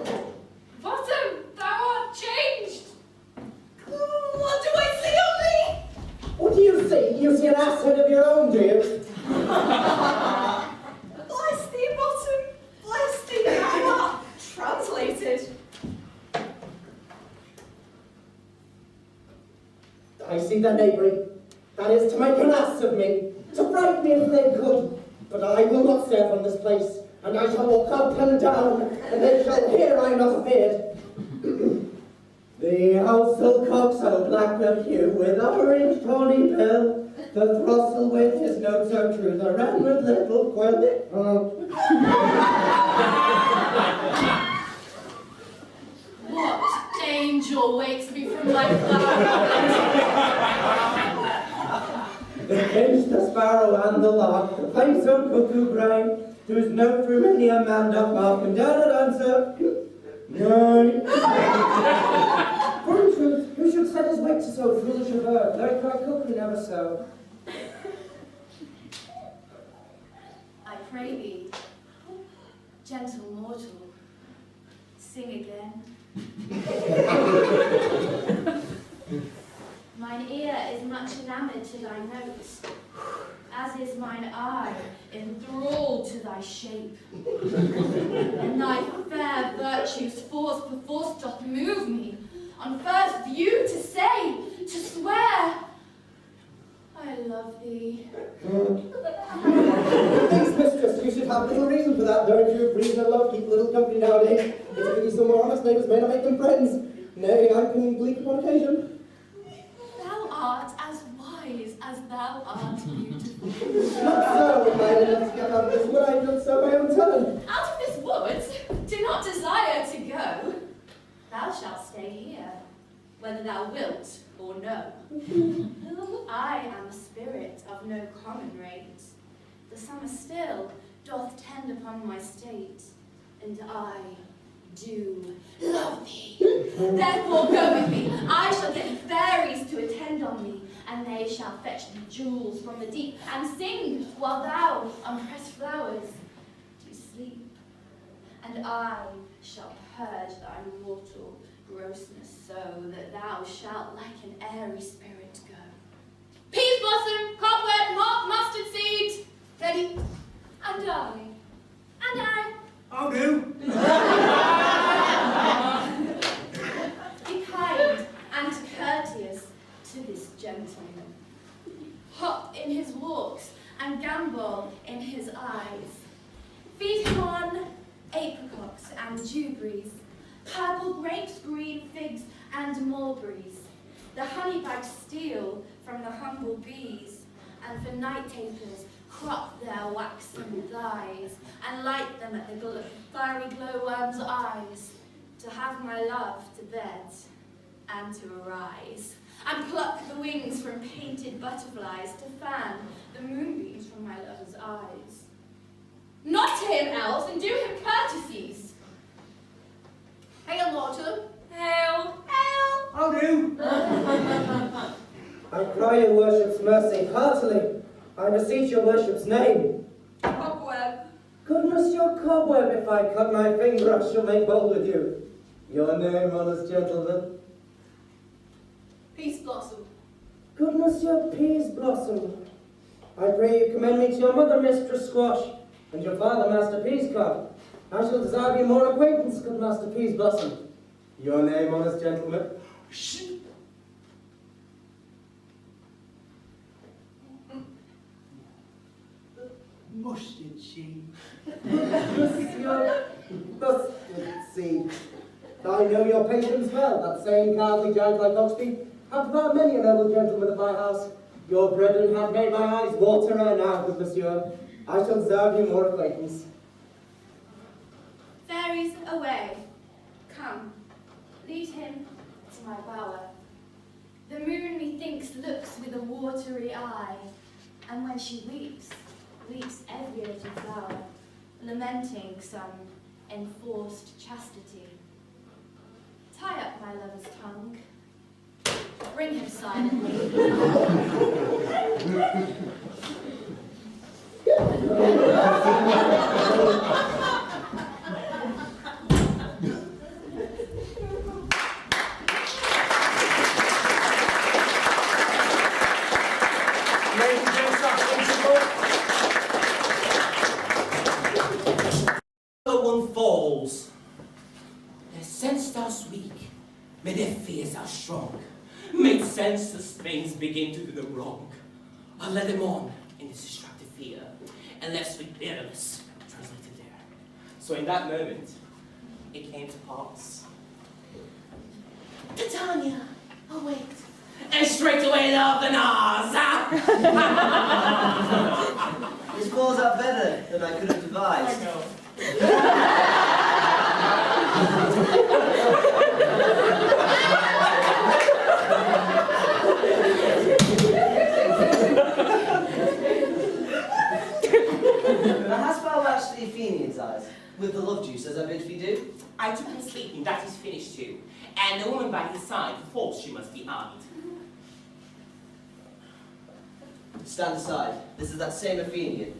Bottom, thou art changed! What do I see on thee? What do you see? You see an asshead of your own, do you? Bless thee, Bottom, bless thee, thou art translated. I see their knavery. That is to make an ass of me, to frighten me if they could. But I will not stay from this place, and I shall walk up and down, and they shall hear I'm not feared. The housel cock so black of hue, with orange tawny bill, the throstle with his note so true, the wren with little quill. What angel wakes me from my flower? The finch, the sparrow, and the lark, the plain so cuckoo gray, whose note through many a man doth mark, and down and answer, nay. For in truth, who should set his wit to so foolish a bird, though quite cook who never so. I pray thee, gentle mortal, sing again. Mine ear is much enamoured to thy notes, as is mine eye enthralled to thy shape. And thy fair virtues force perforce doth move me, on first view to say, to swear, I love thee. Thanks, mistress, you should have little reason for that, don't you? Reason and love keep little company nowadays. It's a pity some more honest neighbours may not make them friends. Nay, I can gleek upon occasion. Thou art as wise as thou art beautiful. Not so, if I had enough to get out of this wood, I did so my own turn. Out of this wood, do not desire to go. Thou shalt stay here, whether thou wilt or no. I am a spirit of no common rate. The summer still doth tend upon my state, and I do love thee. Therefore go with me. I shall get fairies to attend on thee, and they shall fetch thee jewels from the deep, and sing while thou on pressed flowers do sleep. And I shall purge thy mortal grossness so that thou shalt like an airy spirit go. Peas blossom, cobweb, malt, mustard seed. Ready? And I. And I. I'll do. Be kind and courteous to this gentleman. Hop in his walks and gambol in his eyes. Feed him on apricots and dewberries, purple grapes, green figs, and mulberries. The honey bags steal from the humble bees, and for night tapers crop their waxen thighs, and light them at the fiery glowworm's eyes, to have my love to bed, and to arise, and pluck the wings from painted butterflies, to fan the moonbeams from my lover's eyes. Not to him else, and do him courtesies. Hail, mortal. Hail. Hail. I'll do. I cry your worship's mercy heartily. I beseech your worship's name. Cobweb. Goodness, your cobweb, if I cut my finger, I shall make bold with you. Your name, honest gentleman. Peas blossom. Goodness, your peas blossom. I pray you commend me to your mother, Mistress Squash, and your father, Master Peascod. I shall desire you more acquaintance, good Master Peas blossom. Your name, honest gentleman. Shh. Mustard seed. Your mustard seed. I know your patience well. That same cowardly giant like Oxby hath devoured many a noble gentleman at my house. Your brethren have made my eyes water ere now, good monsieur. I shall deserve you more acquaintance. Fairies, away. Come, lead him to my bower. The moon, methinks, looks with a watery eye, and when she weeps, weeps every little flower, lamenting some enforced chastity. Tie up my lover's tongue. Bring him silently. One falls. Their sense does weak, but their fears are strong. Make senseless things begin to do them wrong. I led them on in this destructive fear, and left sweet bitterness translated there. So in that moment, it came to pass. Titania, await, and straightway love the Nars. This falls out better than I could have devised. I know. Hast thou watched the Athenians' eyes with the love juice as I bid thee do? I took him sleeping, that is finished too. and the woman by his side, forced she must be eyed. Stand aside. This is that same Athenian.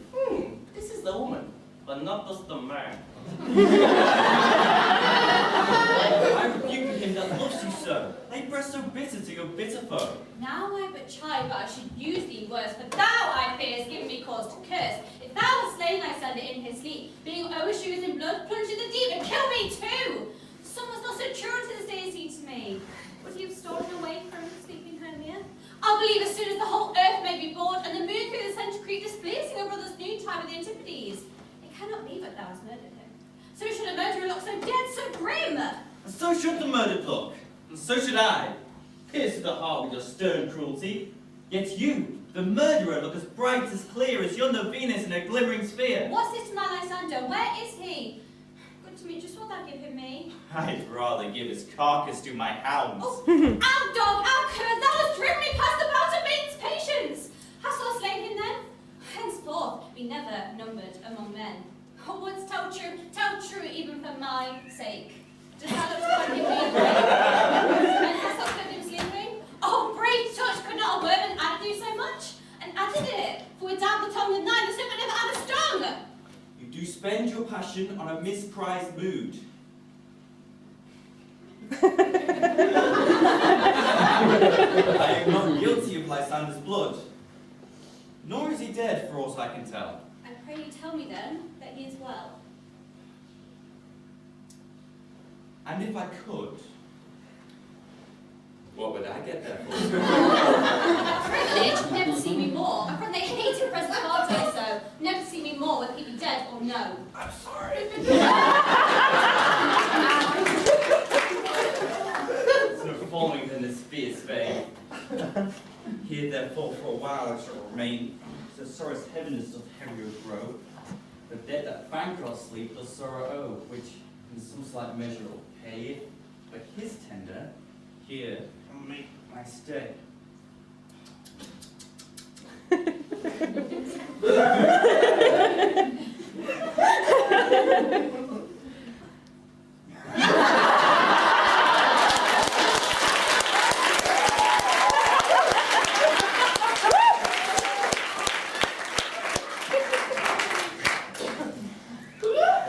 This is the woman, but not just the man. I rebuke him that loves you so. They press so bitter to your bitter foe. Now I but chide, but I should use thee worse, for thou, I fear, has given me cause to curse. If thou hast slain Lysander in his sleep, being overshoes in blood, plunge in the deep and kill me too! Some was not so true unto this day as he to me. Would you have stolen away from sleeping Hermia? I'll believe as soon as the whole earth may be bored, and the moon through the central creek displacing her brother's noontime with the Antipodes. It cannot be but thou hast murdered him. So should a murderer look so dead, so grim? And so should the murdered look, and so should I. Pierced to the heart with your stern cruelty. Yet you, the murderer, look as bright, as clear as yonder Venus in her glimmering sphere. What's this to my Lysander? Where is he? Good Demetrius, wilt thou give him me? I'd rather give his carcass to my hounds. Oh, out dog, out cur, thou hast driven me past the bounds of maiden's patience. Hast thou slain him then? Henceforth be never numbered among men. Oh, wouldst tell true even for my sake. Dost thou look to find him being brave? And hast thou killed him sleeping? Oh, brave touch, could not a word and added do so much? And added it, for without the tongue of nine, the slipper never had a stung. You do spend your passion on a misprized mood. I am not guilty of Lysander's blood, nor is he dead, for aught I can tell. And pray you tell me then that he is well. And if I could, what would I get there for? Privilege, never see me more. A friend they hated present party so. Never see me more, whether he be dead or no. I'm sorry. There's no falling in this fierce vein. Here, therefore, for a while I shall remain. The sorrow's heaviness doth heavier grow. The dead that bankrupt sleep does sorrow owe, which in some slight measure will pay it. But his tender, here, can make my stay.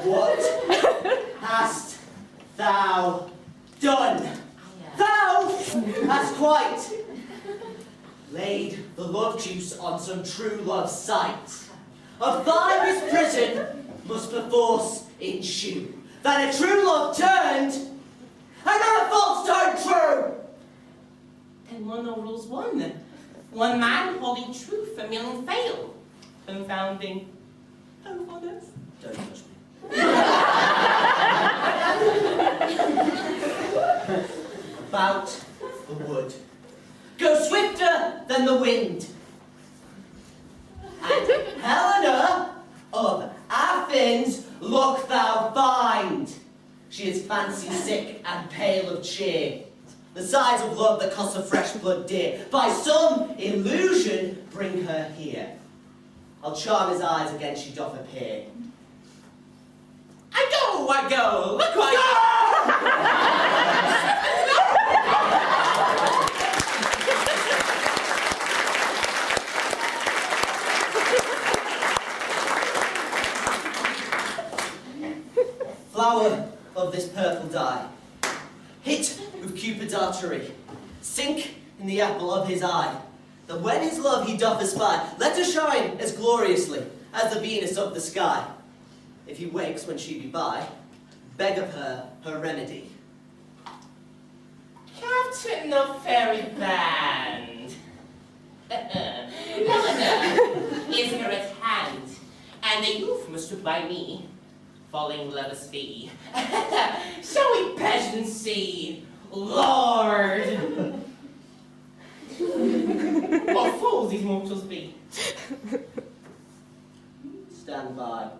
What hast thou done? Thou hast quite laid the love juice on some true love's sight. Of thy this prison must perforce ensue, that a true love turned, and not a false turned true. And one no rules one. One man holding truth, a million fail. Confounding hopefulness. Don't touch me. About the wood. Go swifter than the wind. And Helena of Athens, look thou find. She is fancy sick and pale of cheer. The sighs of love that cost her fresh blood dear. By some illusion bring her here. I'll charm his eyes again she doth appear. I go, look what Flower of this purple dye, hit with Cupid's archery, sink in the apple of his eye, that when his love he doth espy, let her shine as gloriously as the Venus of the sky. If he wakes when she be by, beg of her her remedy. Captain of Fairy Band. Helena is near at hand, and the youth must look by me, falling lover's fee. Shall we pageant see, Lord? What fools these mortals be? Stand by.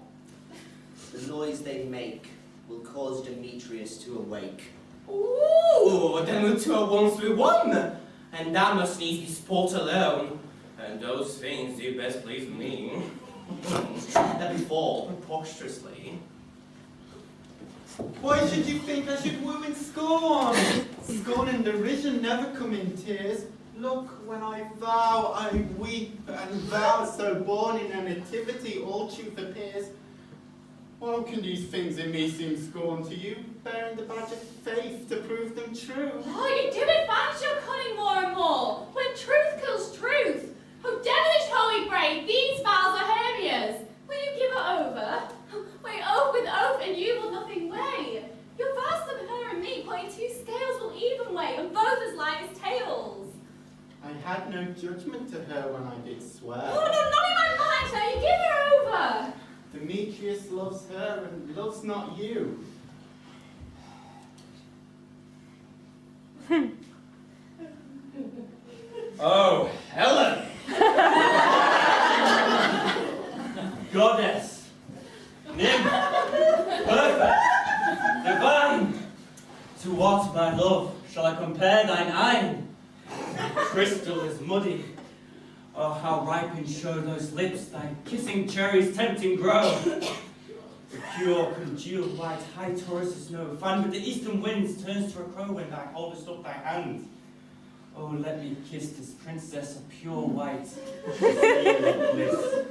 The noise they make will cause Demetrius to awake. Ooh, then the two are once with one, and that must needs be sport alone. And those things do best please me. That befall preposterously. Why should you think I should woo in scorn? scorn and derision never come in tears. Look, when I vow, I weep, and vow so born in a nativity all truth appears. How can these things in me seem scorn to you, bearing the badge of faith to prove them true? Oh, you do advance your cunning more and more, when truth kills truth. Oh, devilish holy brave, these vows are Hermia's. Will you give her over? Weigh oath with oath, and you will nothing weigh. Your vows of her and me, pointing two scales will even weigh, and both as light as tails. I had no judgment to her when I did swear. Oh, no, not in my mind, now you give her over. Demetrius loves her and loves not you. Oh, Helen! Goddess! Nymph! Perfect! Divine! To what, my love, shall I compare thine eye? Crystal is muddy. Oh, how ripe in show those lips, thy kissing cherries tempting grow. The pure, congealed white, high Taurus' snow, fanned with the eastern winds, turns to a crow when thou holdest up thy hand. Oh, let me kiss this princess of pure white, seal of bliss.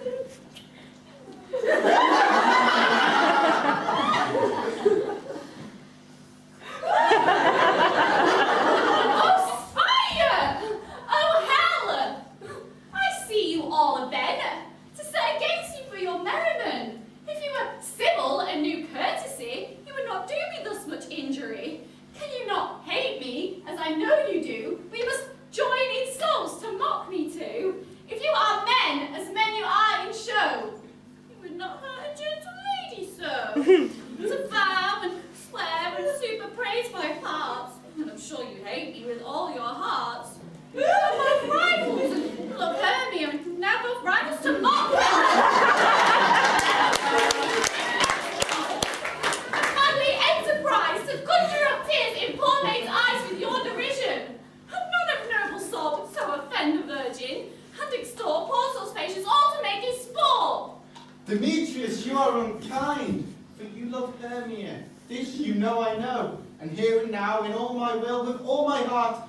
Demetrius, you are unkind, for you love Hermia. This you know I know, and here and now, in all my will, with all my heart,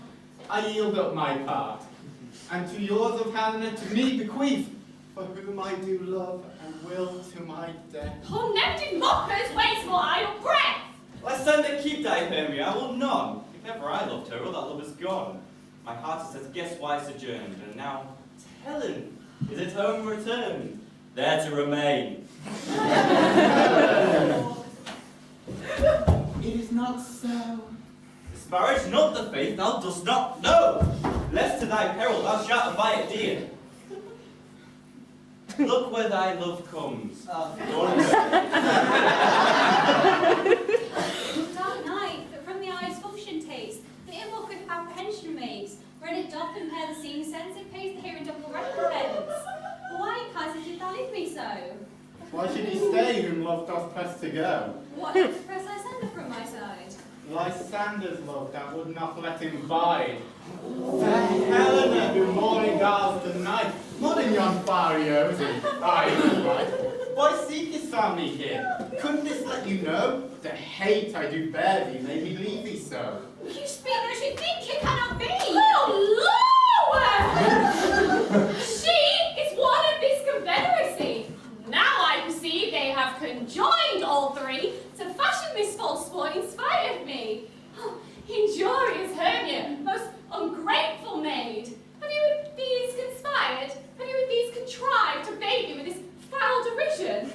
I yield up my part. And to yours of Helena, to me bequeath, for whom I do love and will to my death. Oh, never mockers waste more idle breath! Lysander, keep thy Hermia, I will none. If ever I loved her, all that love is gone. My heart is as guest-wise sojourned, and now Helen is at home returned, there to remain. It is not so. This marriage not the faith thou dost not know, lest to thy peril thou shalt abide it dear. Look where thy love comes. Dark night, but from the eye's function taste, the inner look with apprehension makes, when it doth compare the seeing sense, it pays the hearing double recompense. Why, Kaiser, did thou leave me so? Why should he stay whom love doth press to go? What did the press Lysander from my side? Lysander's love that would not let him bide. Fair Helena, who more regards the night, more than yon fiery ocean, I right. Why seekest thou me here? Couldn't this let you know? The hate I do bear thee made me leave thee so. You speak as you think it cannot be! Oh, Lord! She is one of this confederacy. Now I perceive they have conjoined all three to fashion this false sport in spite of me. Oh, injurious Hermia, most ungrateful maid. Have you with these conspired? Have you with these contrived to bait me with this foul derision?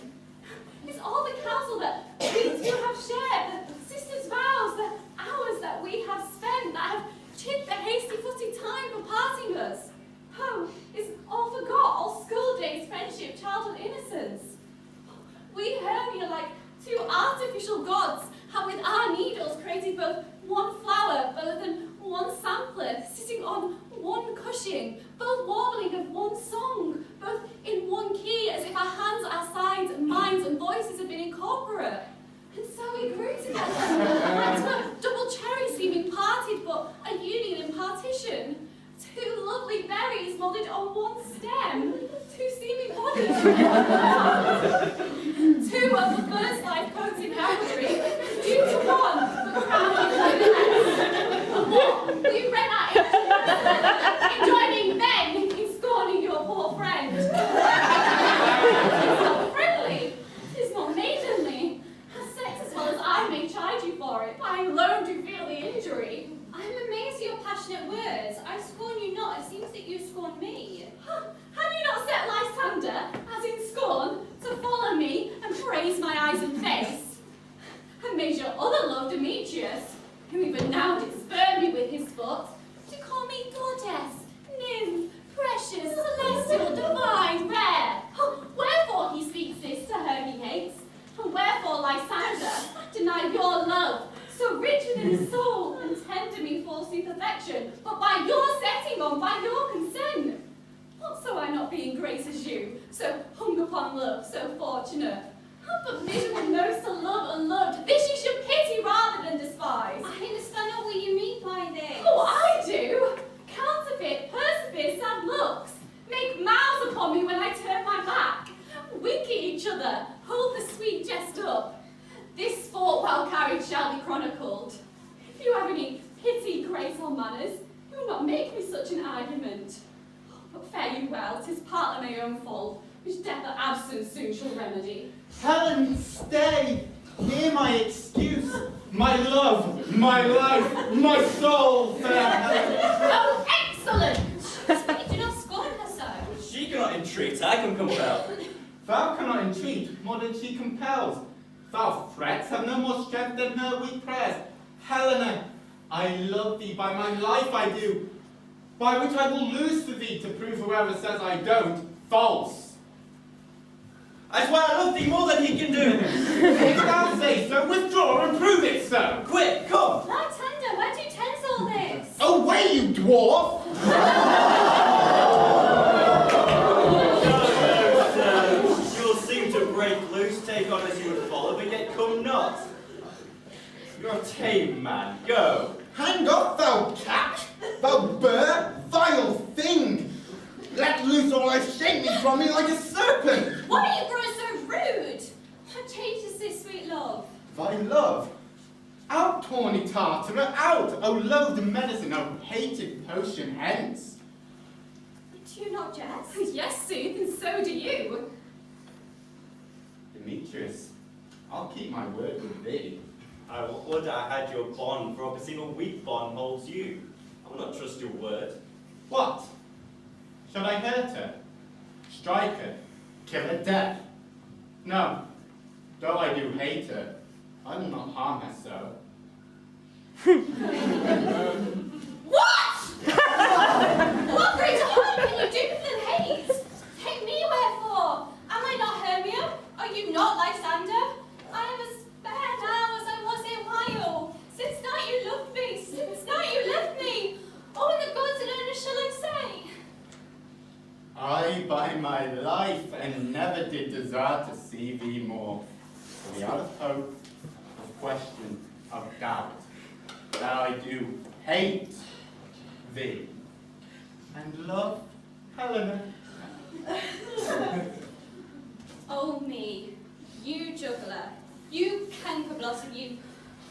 Is all the counsel that we two have shared, the sisters' vows, the hours that we have spent, that have chid the hasty-footed time for parting us? Oh, is all forgot, all school days, friendship, childhood innocence? We Hermia, like two artificial gods, have with our needles created both one flower, both in one sampler, sitting on one cushion, both warbling of one song, both in one key, as if our hands, our sides, minds, and voices had been incorporate. And so we grew together, like to a double cherry seeming parted, but a union in partition. Two lovely berries moulded on one stem, two seeming bodies. Two of the first life coats in heraldry, due to one, but crowned with less. A more lofty perfection, but by your setting on, by your consent. What so I not being grace as you, so hung upon love, so fortunate? But miserable knows to love unloved, this you should pity rather than despise. I understand not what you mean by this. Oh, I do! Counterfeit, persevere, sad looks, make mouths upon me when I turn my back, wink at each other, hold the sweet jest up. This sport well carried shall be chronicled. If you have any pity, grace, or manners, you will not make me such an argument. But fare you well, 'tis partly my own fault, which death or absence soon shall remedy. Helen, stay! Hear my excuse. My love, my life, my soul, fair Helen. Oh, excellent! But you do not scorn her so. She cannot entreat, I can compel. Thou cannot entreat more than she compels. Thou threats have no more strength than her weak prayers. Helena, I love thee, by my life I do, by which I will lose for thee to prove whoever says I don't, false. I swear I love thee more than he can do. If thou say so, withdraw and prove it so. Quick, come. Lysander, where do you tense all this? Away, you dwarf! You'll seem to break loose, take on as you would follow, but yet come not. You're a tame man, go. Hang up, thou cat! Thou burr, vile thing! Let loose or I shake me from me like a serpent! Why are you growing so rude? What changes this sweet love? Thy love? Out, tawny tartarer, out! O loathed medicine, O hated potion, hence! Do you not jest? Yes, sooth, and so do you. Demetrius, I'll keep my word with thee. I would I had your bond, for obviously a weak bond holds you. I will not trust your word. What? Shall I hurt her? Strike her? Kill her dead? No, though I do hate her, I will not harm her so. What? What greater harm can you do than hate? Take me wherefore? Am I not Hermia? Are you not Lysander? I am as fair now as I was in while. Since night you loved me, since night you left me. Oh, in the gods and earnest shall I say? I, by my life, and never did desire to see thee more. For the out of hope, of question, of doubt, that I do hate thee, and love Helena. Oh me, you juggler, you canker blossom, you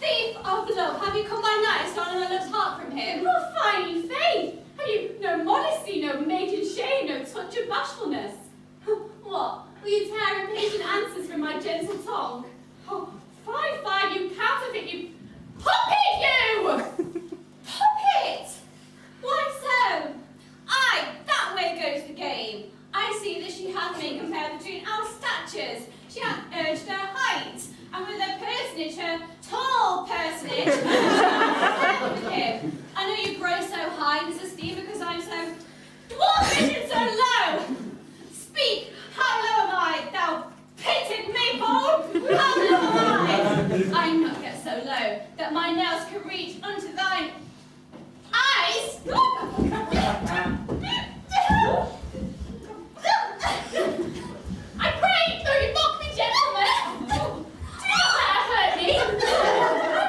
thief of love, have you come by night, stolen my love's heart from him? What fine faith! Have you no modesty, no maiden shame, no touch of bashfulness? What, will you tear impatient answers from my gentle tongue? Oh, fie, you counterfeit, you puppet, you! Puppet! Why so? Aye, that way goes the game. I see that she hath made compare between our statures. She hath urged her height, and with her personage, her tall personage, with him. I know you grow so high in his esteem because I'm so dwarfish and so low. Speak, how low am I, thou painted maypole? How low am I? I'm not yet so low that my nails can reach unto thine eyes. I pray, though you mock me, gentlemen, do not let her hurt me. I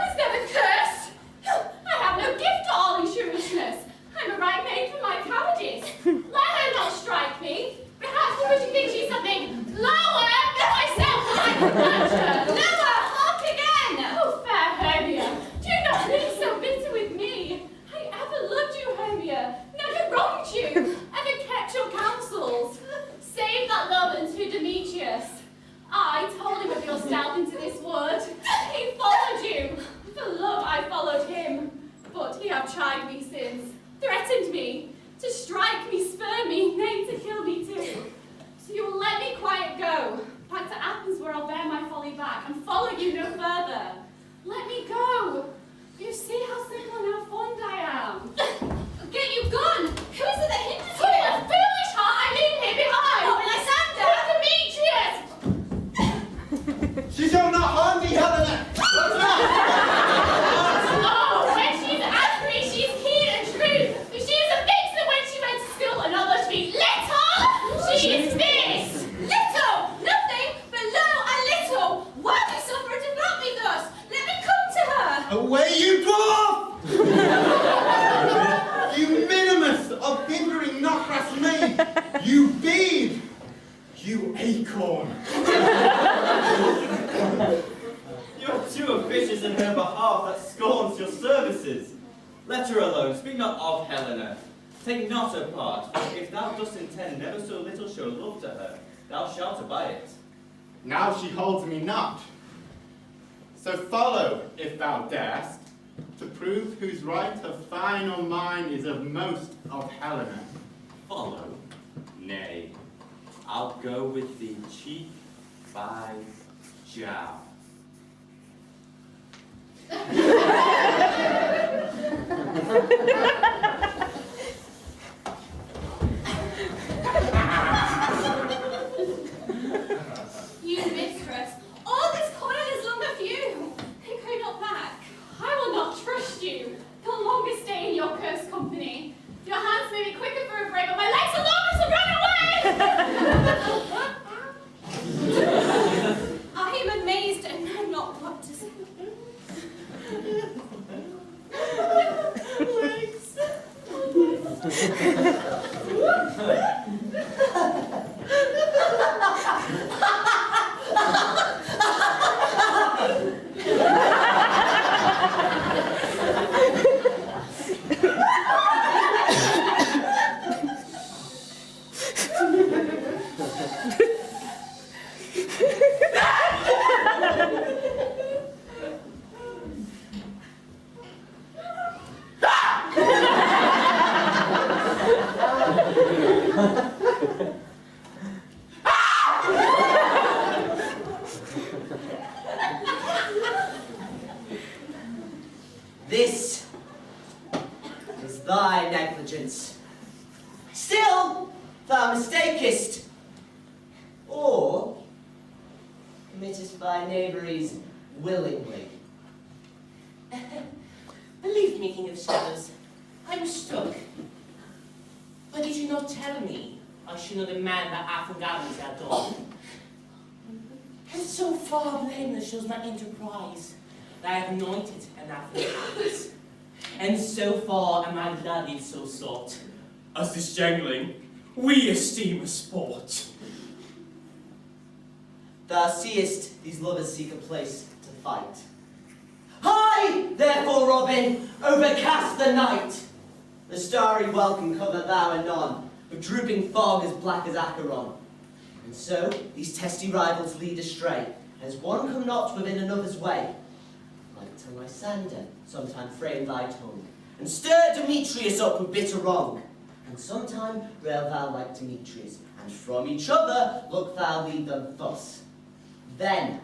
was never cursed. I have no gift to all insurishness. I'm a right maid for my cowardice. Let her not strike me. Perhaps because she thinks she's something lower than myself, I can match her. Lower, hark again. Oh, fair Hermia, do not be so bitter with me. I ever loved you, Hermia, never wronged you, ever kept your counsels. Save that love unto Demetrius. I told him of your stealth into this wood. He followed you. For love I followed him. But he have tried me since, threatened me, to strike me, spur me, nay, to kill me too. So you will let me quiet go, back to Athens where I'll bear my folly back, and follow you no further. Let me go. You see how simple and how fond I am. Get you gone. Who is it that hinders you? Oh, a foolish heart I leave here behind. Oh, Demetrius. She shall not harm thee, Helena! What's that? Oh, when she's angry, she's Let her alone, speak not of Helena. Take not her part, for if thou dost intend never so little show love to her, thou shalt abide it. Now she holds me not. So follow, if thou darest, to prove whose right of thine or mine is of most of Helena. Follow? Nay, I'll go with thee cheek by jowl. You mistress, all this coil is long of you. Go not back. I will not trust you. No longer stay in your cursed company. Your hands may be quicker for a break, but my legs are longer to run away. I am amazed and know not what to say. This is thy negligence. Still, thou mistakest, or committest thy knaveries willingly. Believe me, King of Shadows, I mistook. But did you not tell me I should know the man that Arthur Gavins had done? And so far blameless shows my enterprise, that I have anointed an Arthur Gavins. And so far am I blooded so sought, as this jangling we esteem a sport. Thou seest these lovers seek a place to fight. Hie, therefore, Robin, overcast the night. The starry welkin cover thou anon, with drooping fog as black as Acheron. And so these testy rivals lead astray, as one come not within another's way. Like to Lysander, sometime frame thy tongue, and stir Demetrius up with bitter wrong. And sometime rail thou like Demetrius, and from each other look thou lead them thus. Then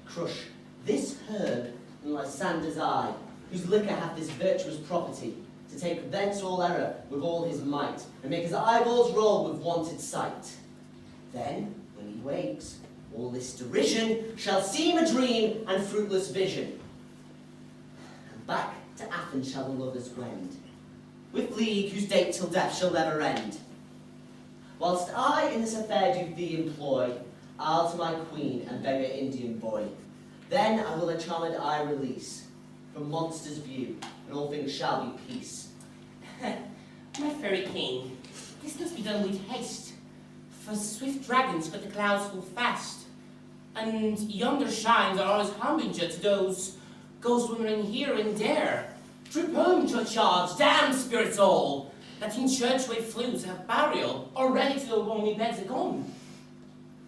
crush this herb in Lysander's eye, whose liquor hath this virtuous property, to take thence all error with all his might, and make his eyeballs roll with wonted sight. Then, when he wakes, all this derision shall seem a dream and fruitless vision. And back to Athens shall the lovers wend, with league whose date till death shall never end. Whilst I in this affair do thee employ, I'll to my queen and beg her Indian boy. Then I will a charmed eye release from monsters' view, and all things shall be peace. My fairy king, this must be done with haste, for swift dragons cut the clouds full fast, and yonder shines are always harbinger to those ghosts wandering here and there. Trip home, churchyards, damn spirits all, that in churchway flews have burial, or ready to the lonely beds are gone.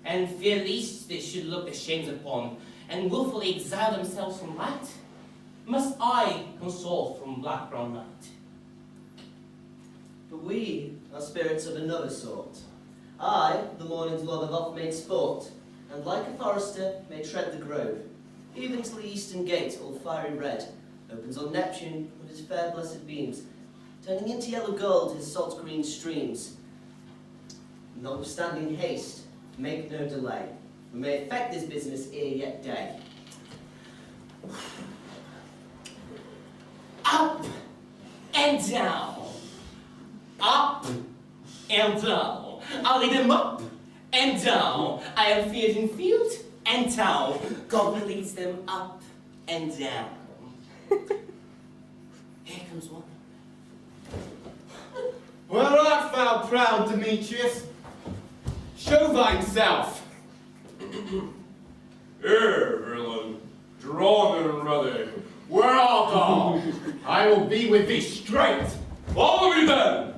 And fear least they should look ashamed upon, and wilfully exile themselves from light. Must I console from black-brown night? But we are spirits of another sort. I, the morning's lord, have oft made sport, and like a forester may tread the grove, even till the eastern gate, all fiery red, opens on Neptune with his fair blessed beams, turning into yellow gold his salt green streams. Notwithstanding haste, make no delay. We may effect this business ere yet day. Up and down. Up and down. I'll lead them up and down. I am feared in field and town. God leads them up and down. Here comes one. Where art thou, proud Demetrius? Show thyself. Here, villain, drawn and ruddy, where art thou? I will be with thee straight. Follow me then,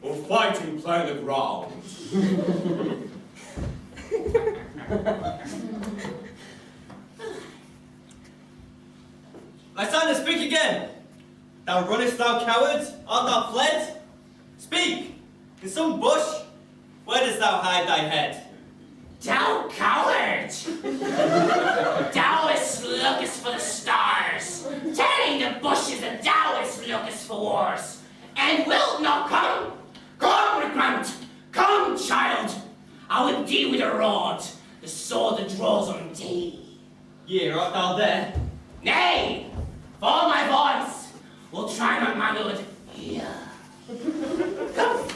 or fighting plain the ground. Lysander, speak again! Thou runnest, thou coward? Art thou fled? Speak! In some bush? Where dost thou hide thy head? Thou coward! Thouest lookest for the stars, turning the bushes, and thouest lookest for wars, and wilt not come? Come, recruit! Come, child! I will deal with a rod, the sword that draws on thee. Yea, art thou there? Nay! Follow my voice! We'll try my manhood here. Come!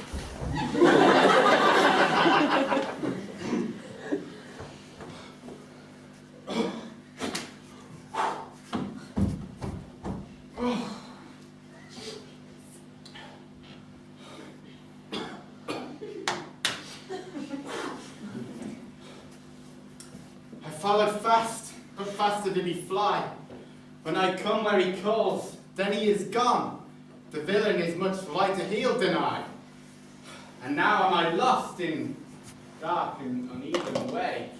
I followed fast, but faster did he fly. When I come where he calls, then he is gone. The villain is much lighter healed than I. And now am I lost in dark and uneven way.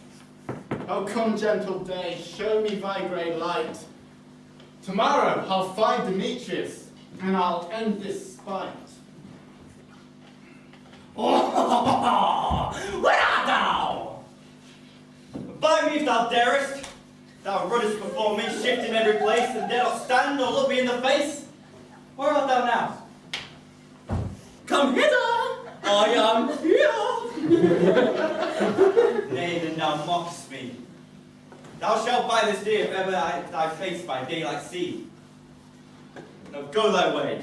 Oh, come, gentle day, show me thy grey light. Tomorrow I'll find Demetrius, and I'll end this spite. Oh, where art thou? By me if thou darest! Thou runnest before me, shifting every place, and dare not stand nor look me in the face. Where art thou now? Come hither! I am here! Nay, then thou mockest me. Thou shalt by this day, if ever thy face by daylight see. Now go thy way.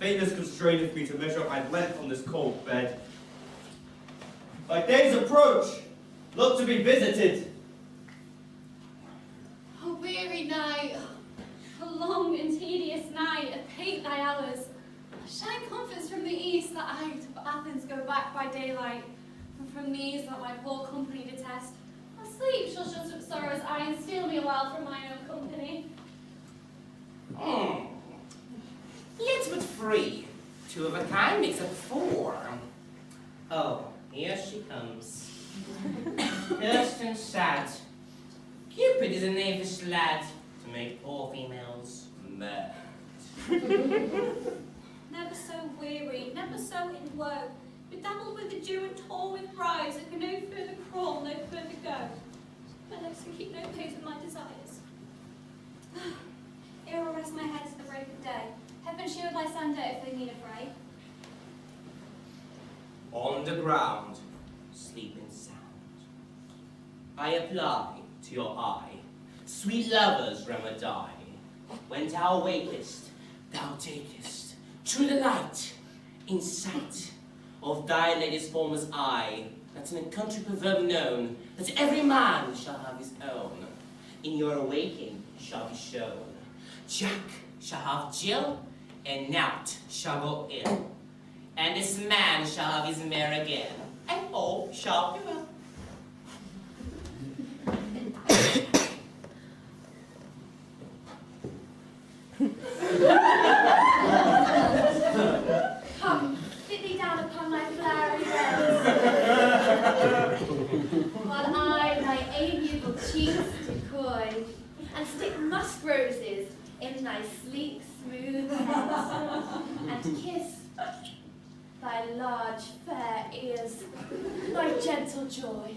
Faintness constraineth me to measure up my length on this cold bed. Thy days approach. Look to be visited. A weary night, a long and tedious night, abate thy hours. Shine comforts from the east that I to Athens go back by daylight, and from these that my poor company detest. A sleep shall shut up sorrow's eye and steal me a while from mine own company. Yet but three. Two of a kind makes up four. Oh, here she comes. Cursed and sad. Cupid is a knavish lad to make poor females mad. Never so weary, never so in woe, bedabbled with the dew and tore with rise, I can no further crawl, no further go. My legs can keep no pace with my desires. Here I'll rest my head to the break of day. Heaven shield Lysander if they need a fray. On the ground, sleep in sound. I apply to your eye, sweet lover's remedy. When thou wakest, thou takest to the light, in sight of thy lady's formers eye, that's in a country proverb known, that every man shall have his own. In your awaking shall be shown. Jack shall have Jill, and naught shall go ill. And this man shall have his mare again, and all shall be well. Come, sit thee down upon my flowery bed, while I thy amiable cheeks do coy, and stick musk roses in thy sleek, smooth head, and kiss thy large, fair ears, my gentle joy.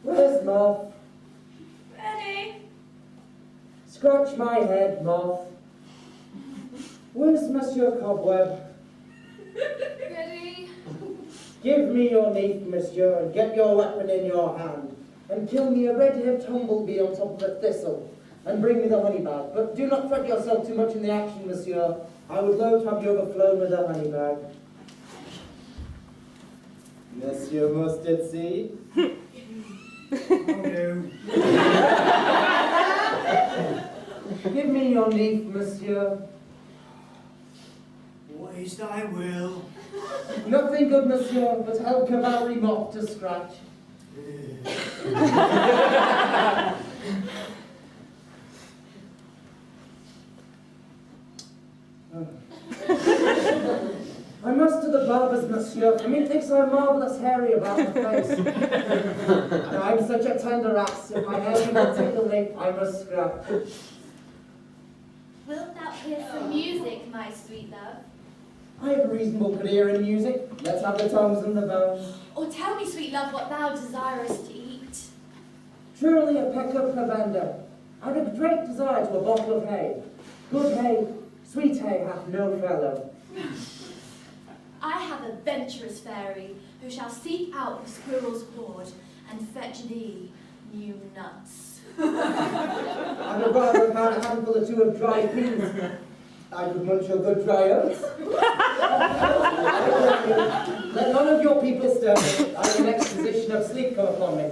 Where's Moth? Ready? Scratch my head, Moth. Where's Monsieur Cobweb? Ready? Give me your knife, monsieur, and get your weapon in your hand, and kill me a red-haired tumblebee on top of a thistle, and bring me the honey bag. But do not fret yourself too much in the action, monsieur. I would loath to have you overflown with the honey bag. Monsieur Mustard Seed? Give me your knife, monsieur. What is thy will? Nothing good, monsieur, but help cavalry moth to scratch. I must to the barber's, monsieur, for methinks I'm marvellous hairy about the face. And I'm such a tender ass, if my hair be not tickle me, I must scrap. Wilt thou hear some music, my sweet love? I have a reasonable good ear in music. Let's have the tongues and the bones. Or tell me, sweet love, what thou desirest to eat. Truly a peck of provender. I've a great desire to a bottle of hay. Good hay, sweet hay hath no fellow. I have a venturous fairy, who shall seek out the squirrel's hoard, and fetch thee new nuts. I would rather have had a handful or two of dry peas. I could munch your good dry oats. Let none of your people stir me. I have an exposition of sleep come upon me.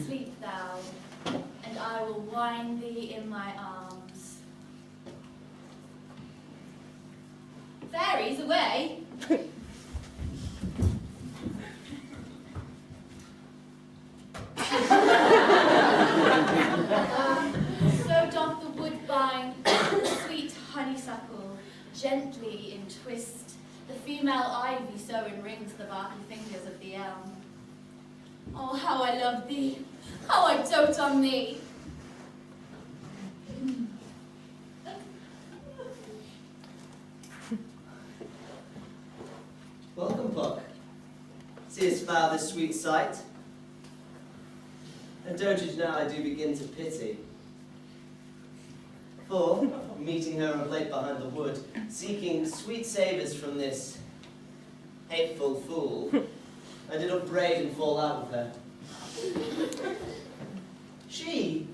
Sleep thou, and I will wind thee in my arms. Fairies, away! So doth the woodbine, the sweet honeysuckle, gently entwist the female ivy so enrings the barky fingers of the elm. Oh, how I love thee! How I dote on thee! Welcome, Puck. Seest thou this sweet sight? And don't you know I do begin to pity? For, meeting her of late behind the wood, seeking sweet savours from this hateful fool, I did upbraid and fall out with her. She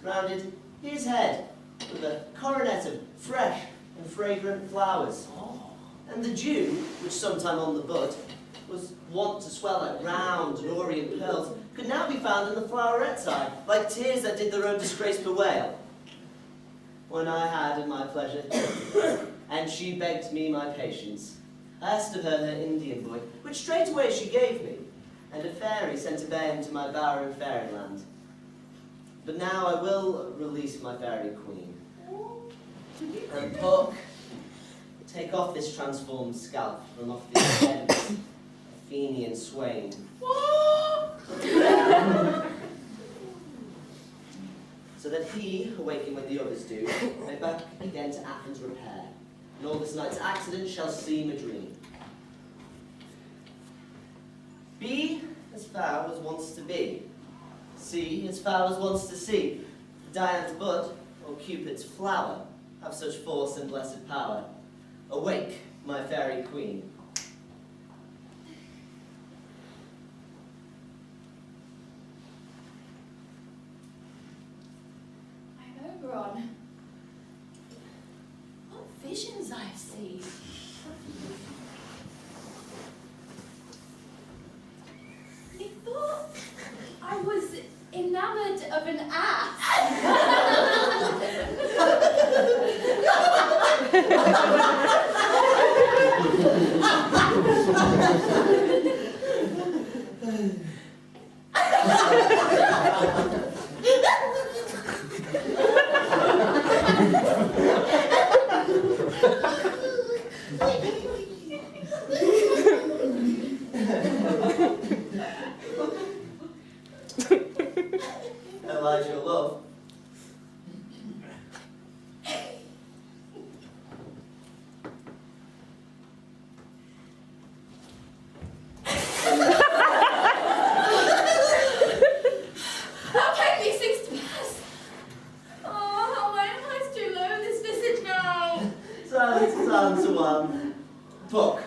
rounded his head with a coronet of fresh and fragrant flowers. And the dew, which sometime on the bud was wont to swell like round and orient pearls, could now be found in the floweret side, like tears that did their own disgrace bewail. When I had in my pleasure, and she begged me my patience, I asked of her her Indian boy, which straightway she gave me, and a fairy sent to bear him to my bower in fairyland. But now I will release my fairy queen. And Puck, take off this transformed scalp from off this head of this Athenian swain. So that he, awaking when the others do, may back again to Athens repair, and all this night's accident shall seem a dream. Be as foul as wants to be. See as foul as wants to see. Dian's bud, or Cupid's flower, have such force and blessed power. Awake, my fairy queen. I'm Oberon. What visions I've seen. Methought I was enamored of an ass. Elijah, your love. How came these things to pass? Oh, how my eyes too low this visage now. Silence is answer one. Puck,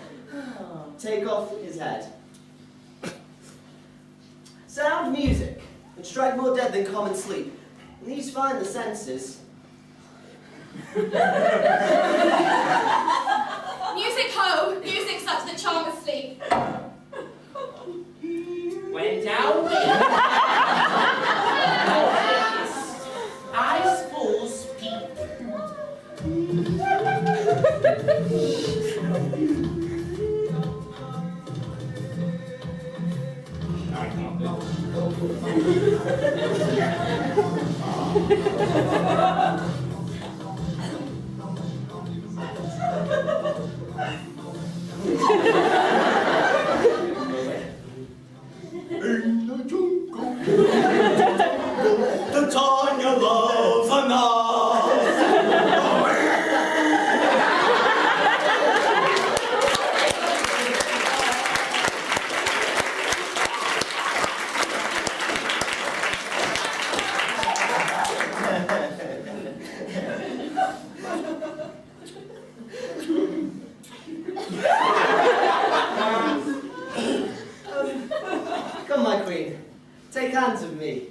take off his head. Sound music, and strike more dead than common sleep. And these find the senses. Music ho! Music such that charm asleep. When down eyes full speak. In the jungle, the Tanya loves a Come, my queen, take hands with me.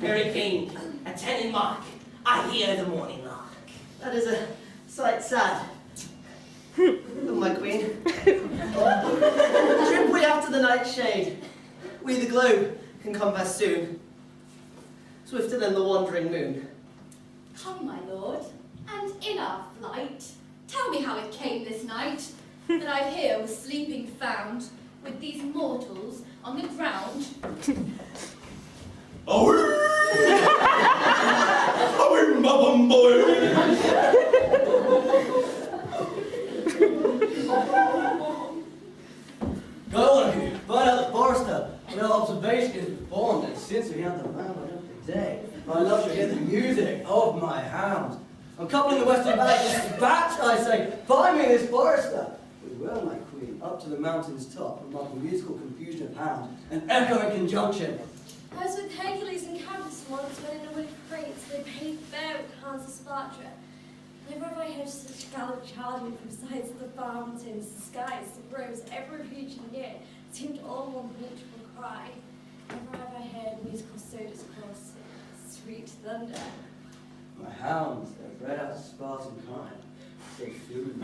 Very king, at 10 in mark, I hear the morning lark. That is a sight sad. Come, my queen. Trip we after the nightshade. We the globe can compass soon, swifter than the wandering moon. Come, my lord, and in our flight, tell me how it came this night, that I here was sleeping found, with these mortals on the ground. Go on, you. Find out the forester. No observation is performed, and since we have the moment of the day, I love to hear the music of my hounds. I'm coupling the western valley to dispatch, I say, find me this forester. We will, my queen, up to the mountain's top, among the musical confusion of hounds and echoing conjunction. I was with Hercules and Cadmus once when in a wood crates they paved fair with Hans of Sparta. Never have I heard such gallant charging from sides of the mountains, the skies, the groves, every region near, seemed all one mutual cry. Never have I heard musical so discourse, sweet thunder. My hounds, they're bred out of Spartan kind. So fluid,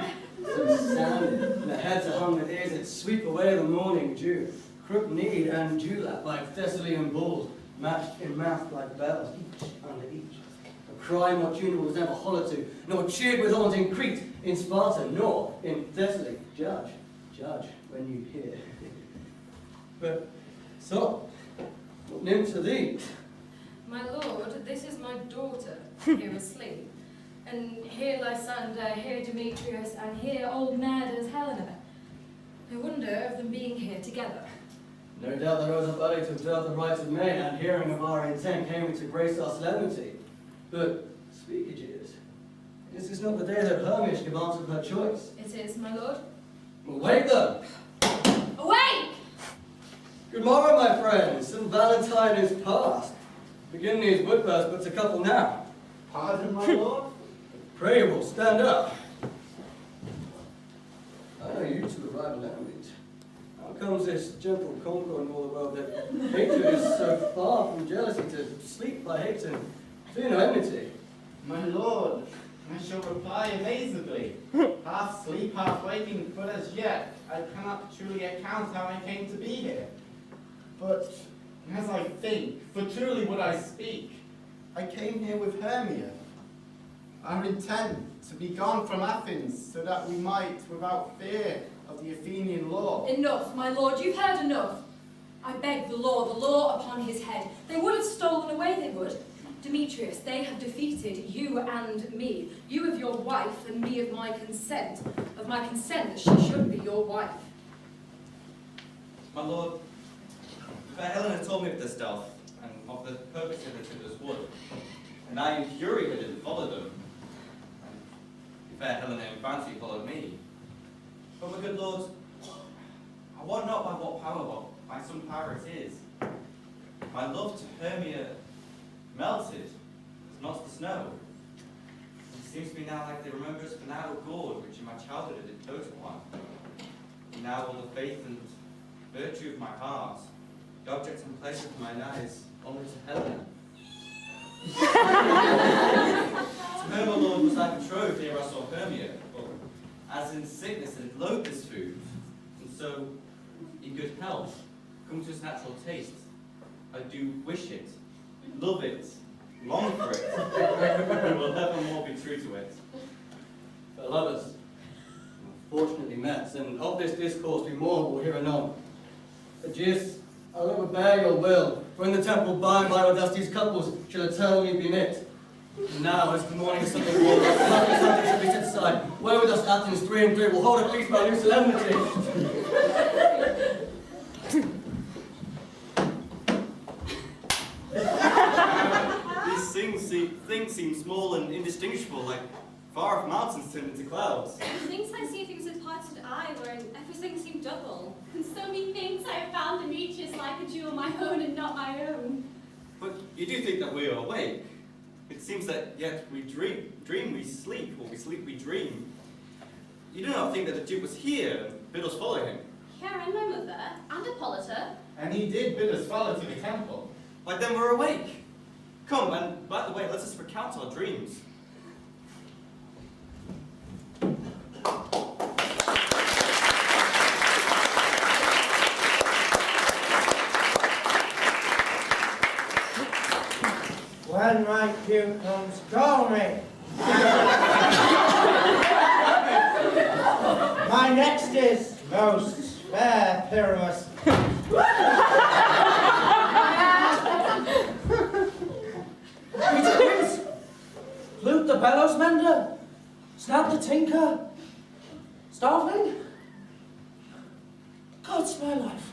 so sounding, and their heads are hung with ears that sweep away the morning dew. Crook-kneed and dewlap like Thessalian bulls, matched in mouth like bells, each under each. A cry more tunable was never hollow to, nor cheered with horns in Crete, in Sparta, nor in Thessaly. Judge when you hear. But, so, what nymphs are these? My lord, this is my daughter, here asleep. And here Lysander, here Demetrius, and here old Nerda's Helena. I wonder of them being here together. No doubt there rose up early to observe the rites of May, and hearing of our intent came to grace our solemnity. But, speak, Aegeus, this is not the day that Hermia should give answer to her choice. It is, my lord. Awake them! Awake! Good morrow, my friends. St. Valentine is past. Begin these woodbursts, but a couple now. Pardon, my lord? Pray you will stand up. I know you two arrive enemies. How comes this gentle conqueror in all the world that hatred is so far from jealousy to sleep by hate and fear no enmity? My lord, I shall reply amazedly. Half sleep, half waking, but as yet I cannot truly account how I came to be here. But as I think, for truly would I speak, I came here with Hermia. Our intent to be gone from Athens, so that we might, without fear of the Athenian law. Enough, my lord, you've heard enough. I beg the law upon his head. They would have stolen away, they would. Demetrius, they have defeated you and me. You of your wife, and me of my consent. Of my consent that she should be your wife. My lord, fair Helena told me of this stealth, and of the purpose of it in this wood. And I infuriated and followed them. And fair Helena in fancy followed me. But my good lord, I wot not by what power, but by some power it is. My love to Hermia melted, as not the snow. It seems to me now like the remembrance of an idle gourd, which in my childhood I did dote upon. And now all the faith and virtue of my heart, the object and pleasure of mine eyes, only to Helena. To her, my lord, was I betrothed ere I saw Hermia, but as in sickness I did loathe this food, and so, in good health, come to its natural taste. I do wish it, love it, long for it, and will nevermore be true to it. For lovers, fortunately met. met, and of this discourse we more will hear anon. Aegeus, I will obey your will, for in the temple by and by with us these couples shall eternally be knit. And now, as the morning is something more, nothing something shall be set aside, where with us Athens 3 and 3 will hold a feast by new solemnity. These things seem small and indistinguishable, like far off mountains turned into clouds. Methinks I see things with parted eye, wherein everything seemed double. And so methinks I have found Demetrius like a jewel my own and not my own. But you do think that we are awake. It seems that yet we dream we sleep, or we sleep we dream. You do not think that the Duke was here and bid us follow him? Here and my mother, and Hippolyta. And he did bid us follow to the temple. Why, then we're awake. Come, and by the way, let us recount our dreams. When my cue comes, call me. My next is most fair Pyramus. Peter Quince, flute the bellows mender, snap the tinker, starveling. God's my life.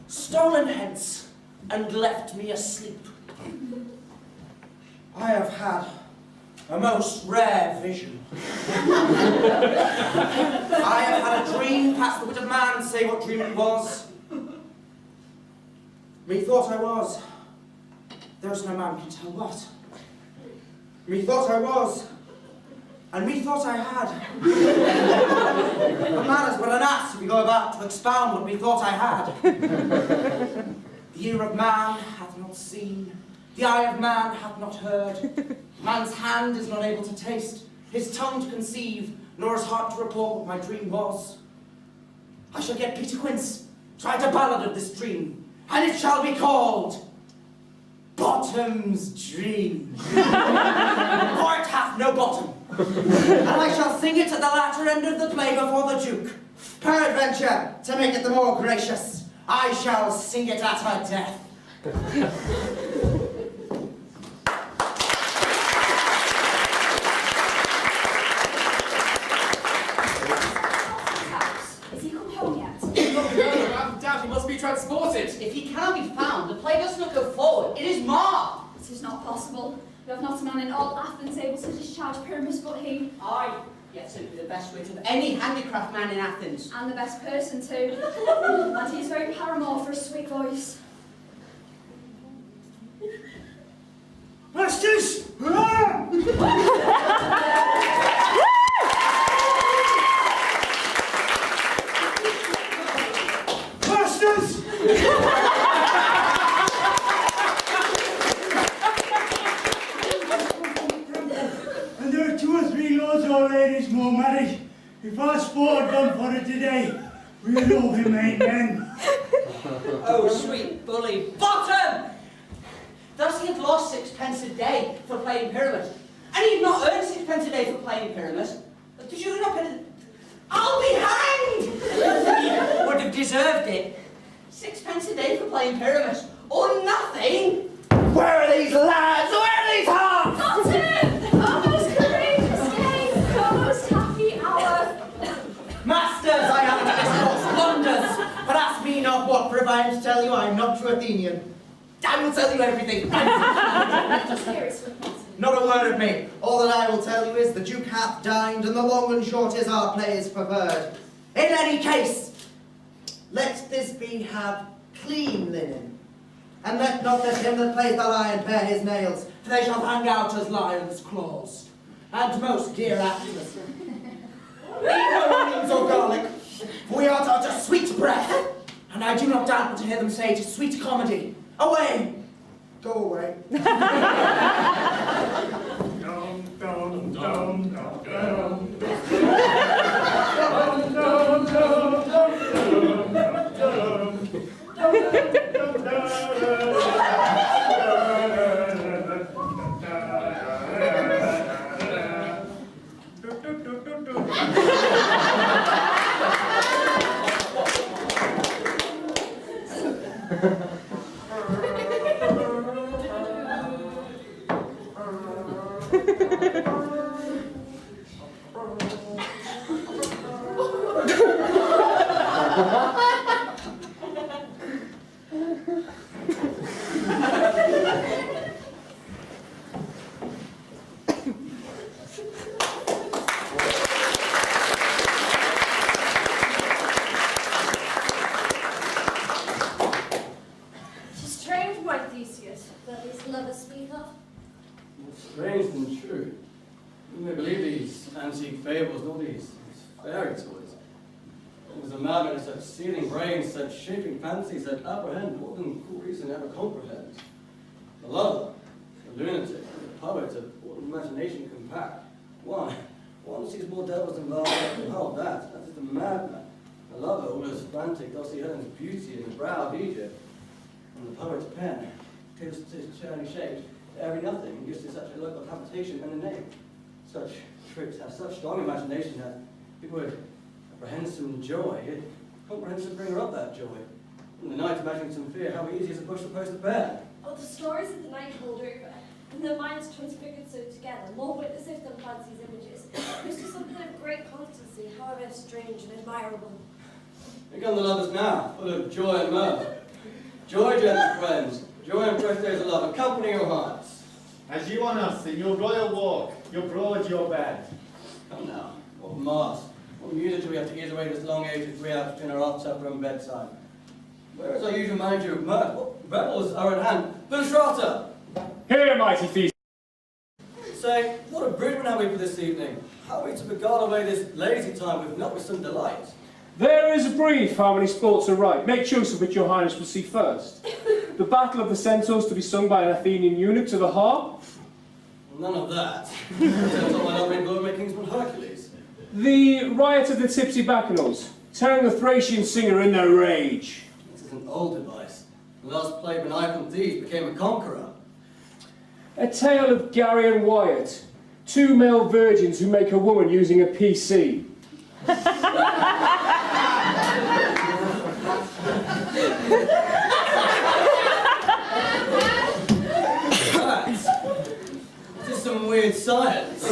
Stolen hence and left me asleep. I have had a most rare vision. I have had a dream past the wit of man, say what dream it was. Methought I was, there's no man can tell what. Methought I was, and methought I had. A man is but an ass if we go about to expound what methought I had. The ear of man hath not seen, the eye of man hath not heard. Man's hand is not able to taste, his tongue to conceive, nor his heart to report what my dream was. I shall get Peter Quince to write a ballad of this dream, and it shall be called Bottom's Dream. For it hath no bottom. And I shall sing it at the latter end of the play before the Duke. Peradventure, to make it the more gracious, I shall sing it at her death. Is he come home yet? No, I doubt he must be transported. If he cannot be found, the play does not go forward. It is marred. It is not possible. We have not a man in all Athens able to discharge Pyramus but he. Aye, yet simply the best wit of any handicraft man in Athens. And the best person too. And he is very paramour for his sweet voice. Masters! Masters! And there are 2 or 3 lords or ladies more married. If our sport done for it today, we'll all be made men. Oh, sweet bully. Bottom! Thus he had lost 6 a day for playing Pyramus. And he had not earned 6 a day for playing Pyramus. Did you not pay? I'll be hanged! He would have deserved it. 6 a day for playing Pyramus. Or nothing! Where are these lads? Where are these hearts? Bottom! Oh, most courageous day! Oh, most happy hour! Masters, I am to discourse wonders, but ask me not what, for if I am to tell you, I am not true Athenian. I will tell you everything. Let us hear it, sweet Bottom. Not a word of me. All that I will tell you is the Duke hath dined, and the long and short is our play is preferred. In any case, let this be have clean linen, and let not let him that plays the lion pare his nails, for they shall hang out as lions' claws. And most dear Atlas, eat no onions or garlic, for we are to utter sweet breath, and I do not doubt but to hear them say to sweet comedy. Away! Go away. Dum, dum, dum, dum, dum, Strange, my Theseus, that these lovers speak of. More strange than true. You may believe these antique fables, nor these fairy toys. It was a madman of such seething brains, such shaping fancies that apprehend more than cool reason ever comprehends. The lover, the lunatic, the poet of what imagination can pack. One sees more devils than love, and behold, that is the madman. The lover, almost frantic, does see Helen's beauty in the brow of Egypt. And the poet's pen gives to his churning shapes to every nothing, and gives to such a look of habitation and a name. Such tricks have such strong imagination that people would apprehend some joy, yet comprehend some bringer up that joy. In the night, imagining some fear, how easy is a bush to post a bear. Oh, the stories of the night hold over, and their minds transfigured so together, more witnesses than fancy's images. This is something of great constancy, however strange and admirable. Here come the lovers now, full of joy and mirth. Joy, gentle friends, joy and fresh days of love, accompany your hearts. As you on us in your royal walk, your broad, your bed. Come now, what mass, what music do we have to ease away this long-aged 3 hours between our after-supper and bedtime? Where is our usual manager of mirth? What rebels are at hand? Bilstrata! Here, mighty Theseus. Say, what abridgment have we for this evening? How are we to beguile away this lazy time with some delight? There is a brief how many sports are right. Make choice of which your highness will see first. The battle of the centaurs to be sung by an Athenian eunuch to the harp. None of that. Turns on my lovely glory kingsman Hercules. The riot of the tipsy bacchanals, tearing the Thracian singer in their rage. This is an old device. The last plague when I from Thebes became a conqueror. A tale of Gary and Wyatt, 2 male virgins who make a woman using a PC. This is some weird science.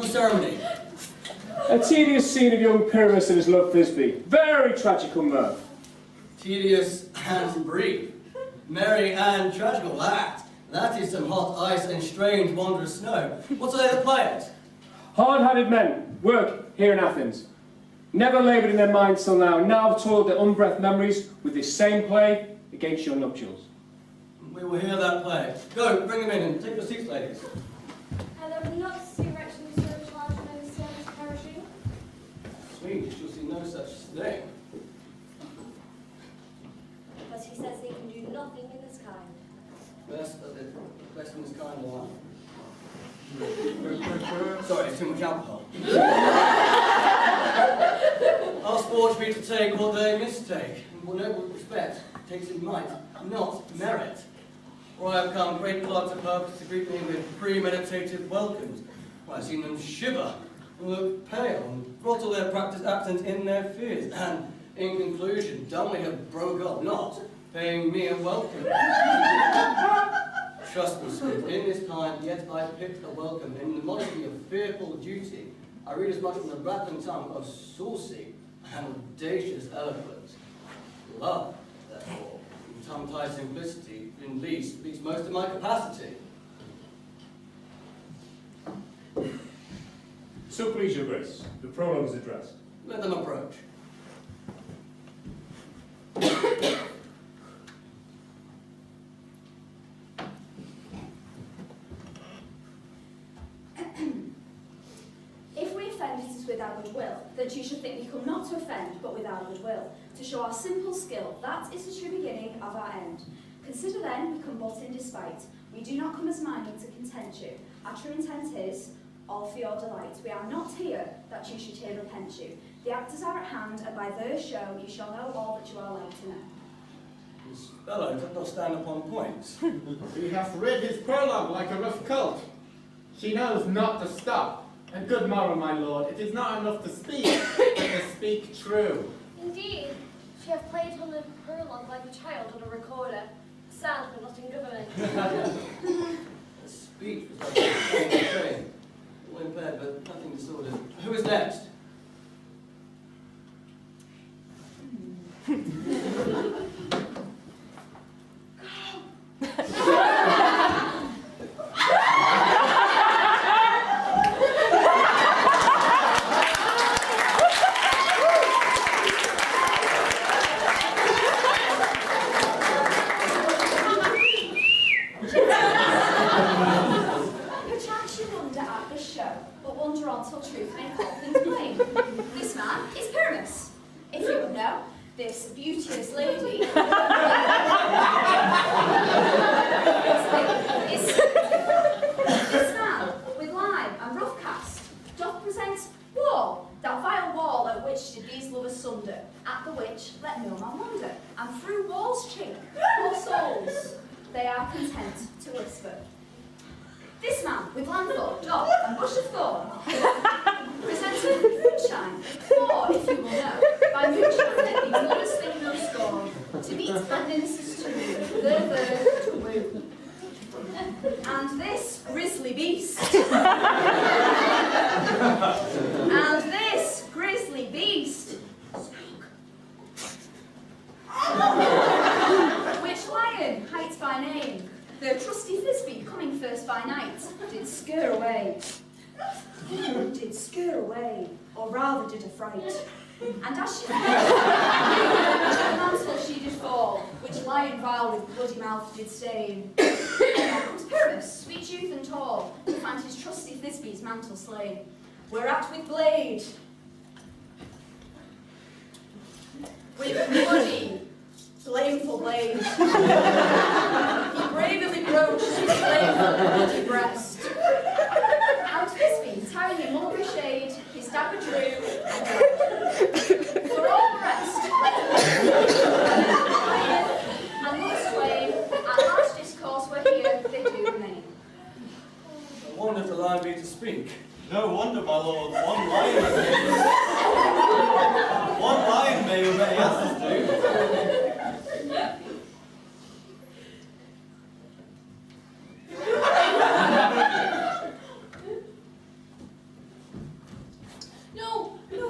Ceremony. A tedious scene of young Pyramus and his love Thisbe. Very tragical mirth. Tedious and brief. Merry and tragical. That is some hot ice and strange wondrous snow. What are they that play it? Hard-headed men, work here in Athens. Never laboured in their minds till now have toiled their unbreathed memories with this same play against your nuptials. We will hear that play. Go, bring them in and take your seats, ladies. And I would not see wretched so charged and his servants perishing. Sweet, you shall see no such thing. But he says they can do nothing in this kind. Best in this kind of life. Sorry, it's too much alcohol. Our sports be to take what they mistake, and what noble respect takes in might, not merit. For I have come great clogs of purpose to greet me with premeditated welcomes. Why, I've seen them shiver and look pale and throttle their practised accents in their fears, and in conclusion, dumbly have broke up, not paying me a welcome. Trust me, sweet, in this time, yet I picked a welcome in the modesty of fearful duty. I read as much from the rattling tongue of saucy and audacious eloquence. Love, therefore, in tongue-tied simplicity, in least, speaks most of my capacity. So please, your grace, the prologue is addressed. Let them approach. If we offend, it is with our goodwill, that you should think we come not to offend, but with our goodwill, to show our simple skill. That is the true beginning of our end. Consider then, we come but in despite. We do not come as minded to content you. Our true intent is, all for your delight. We are not here, that you should here repent you. The actors are at hand, and by their show you shall know all that you are like to know. This fellow does not stand upon points. He hath read his prologue like a rough colt. She knows not to stop, A good moral, my lord. It is not enough to speak, but to speak true. Indeed, she hath played on the prologue like a child on a recorder. Sound, but not in government. The speech was like a train. All impaired, but nothing disordered. Who is next? Perchance you wonder at this show, but wonder on till truth make all things plain. This man is Pyramus. If you would know, this beauteous lady this man with lime and rough cast doth present wall, that vile wall at which did these lovers sunder, at the which let no man wonder, and through walls chink, poor souls, they are content to whisper. This man with lanthorn, dog, and bush of thorn presented moonshine, for, if you will know, by moonshine these lovers think no scorn, to meet and innocence to woo, the to woo. And this grisly beast, and this grisly beast, which lion hides by name, the trusty Thisbe coming first by night, did scare away, or rather did affright. And as she fell, the mantle she did fall, which lion vile with bloody mouth did stain. Now comes Pyramus, sweet youth and tall, to find his trusty Thisbe's mantle slain. Whereat with blade, with bloody, blameful blade, he bravely broached his blameful bloody breast. Out Thisbe, tying him mulberry shade, his dagger drew, and for all the rest, and thus twain, at last discourse were here, they do remain. I wonder if the lion be to speak. No wonder, my lord. One lion may obey us do. No, no.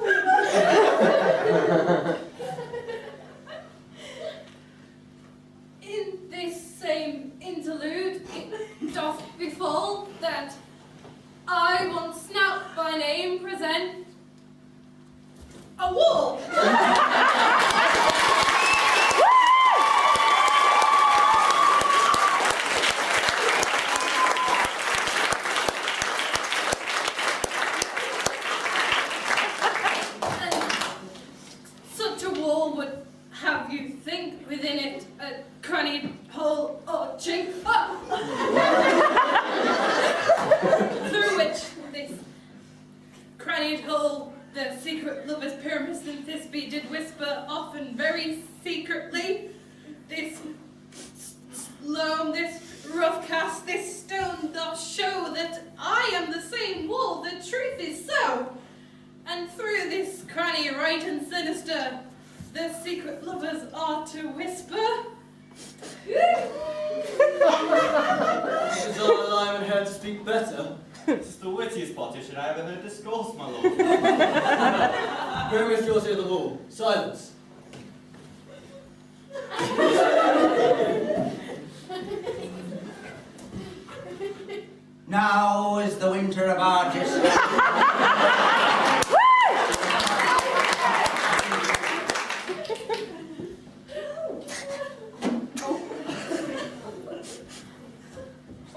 In this same interlude, it doth befall that I once Snout by name present a wall. Such a wall would have you think within it a crannied hole or chink through which this crannied hole the secret lovers Pyramus and Thisbe did whisper often very secretly. This loam, this rough cast, this stone doth show that I am the same wall, the truth is so. And through this cranny right and sinister, the secret lovers are to whisper. Is our lion heard to speak better? It's the wittiest partition I ever heard discourse, my lord. Pyramus draws near the wall. Silence. Now is the winter of our distress.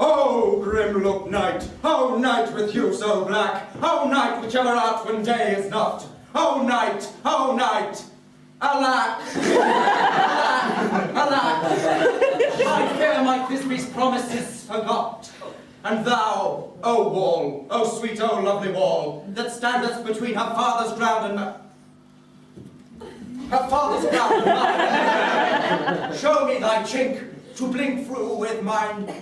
Oh, grim look night, oh night with hue so black, oh night whichever art when day is not, oh night, alack, alack, alack, I fear my Thisbe's promises forgot, and thou, O wall, O sweet, O lovely wall, that standest between her father's ground and mine, show me thy chink to blink through with mine.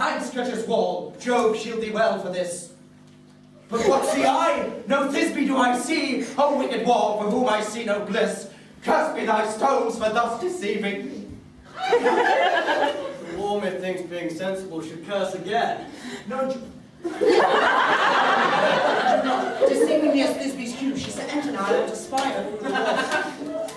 Thanks, Curtis Wall. Jove shield thee well for this. But what see I? No Thisbe do I see. O wicked wall, for whom I see no bliss. Curse be thy stones for thus deceiving me. The war, methinks, being sensible, should curse again. No, Deceiving me as Thisbe's hue, she said, enter now, I to spy her through the wall.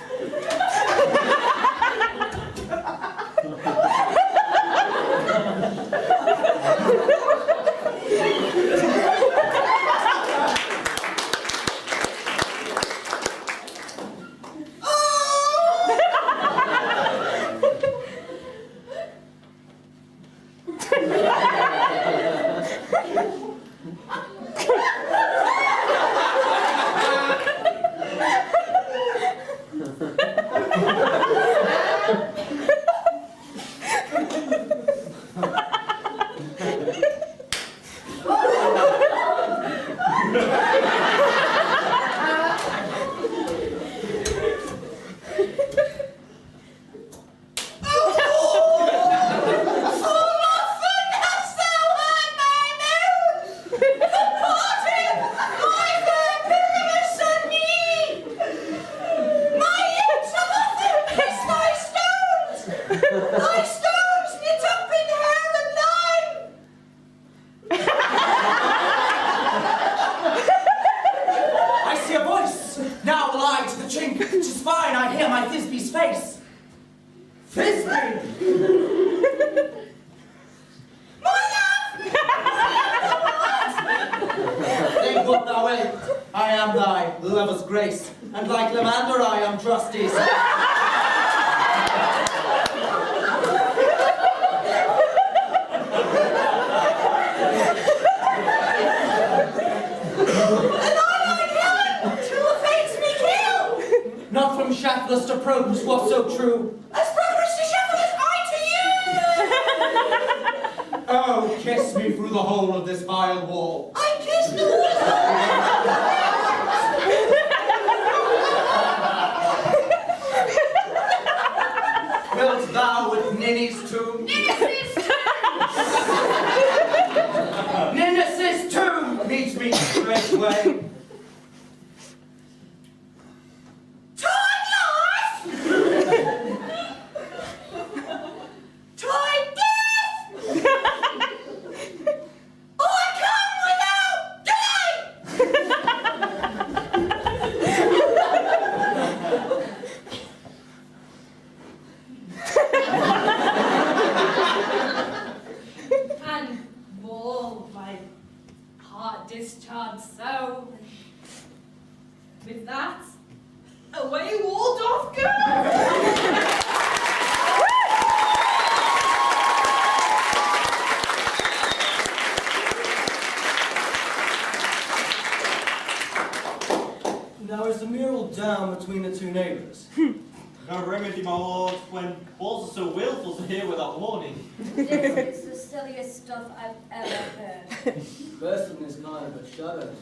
Now is the mural down between the two neighbours? No remedy, my lord, when balls are so willful to hear without warning. It's the silliest stuff I've ever heard. Worse than this kind of a shudder.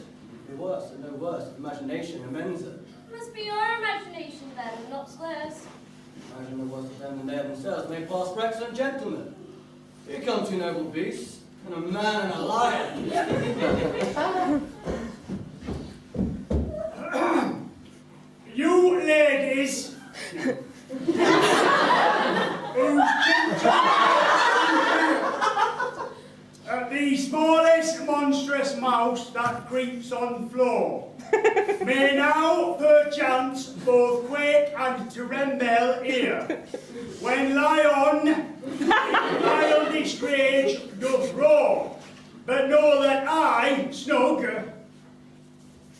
Be worse and no worse. Imagination amends it. Must be your imagination then, and not theirs. Imagine no worse of them than they have themselves may pass for excellent gentlemen. Here come two noble beasts, and a man and a lion. You ladies, the smallest monstrous mouse that creeps on floor, may now perchance both quake and tremble here, when lion in childish rage doth roar, but know that I, Snug,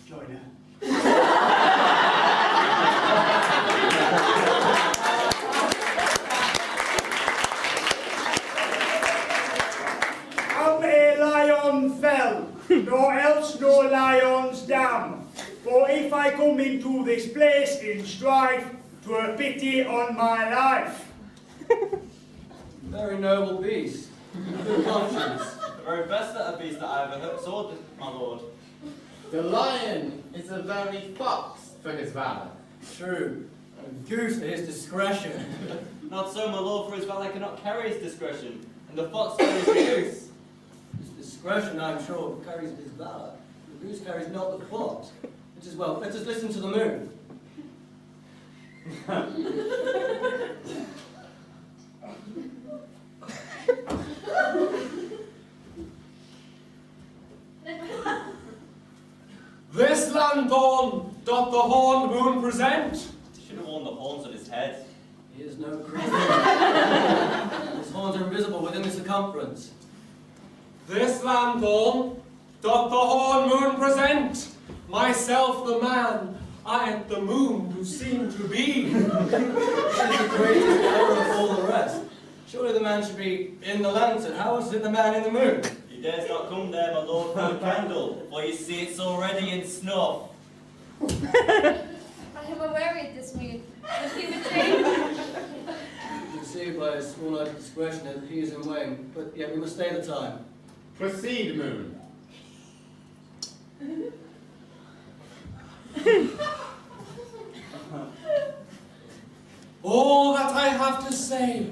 joiner, am a lion fell, nor else no lion's dam. For if I come into this place in strife, 'twere pity on my life. Very noble beast. Good conscience. The very best that a beast that I ever saw, my lord. The lion is a very fox for his valour. True. And a goose for his discretion. Not so, my lord, for his valet cannot carry his discretion. and the fox carries the goose. His discretion, I'm sure, carries his valour. The goose carries not the fox. It is well, let us listen to the moon. This lanthorn doth the horned moon present. He should have worn the horns on his head. He is no creature. His horns are invisible within the circumference. This lanthorn doth the horned moon present. Myself the man, I at the moon do seem to be. He is the greatest error of all the rest. Surely the man should be in the lantern. How is it the man in the moon? He dares not come there, my lord, for the candle, for you see it's already in snuff. I am aweary of this mood. If he would change. You can see by his small-eyed discretion that he is in wane, but yet we must stay the time. Proceed, moon. All that I have to say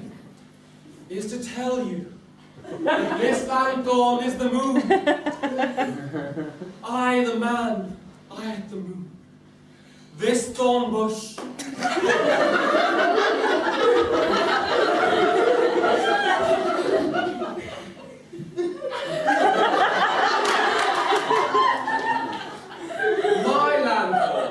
is to tell you that this lanthorn is the moon. I, the man, I at the moon. This thorn bush. My lanthorn.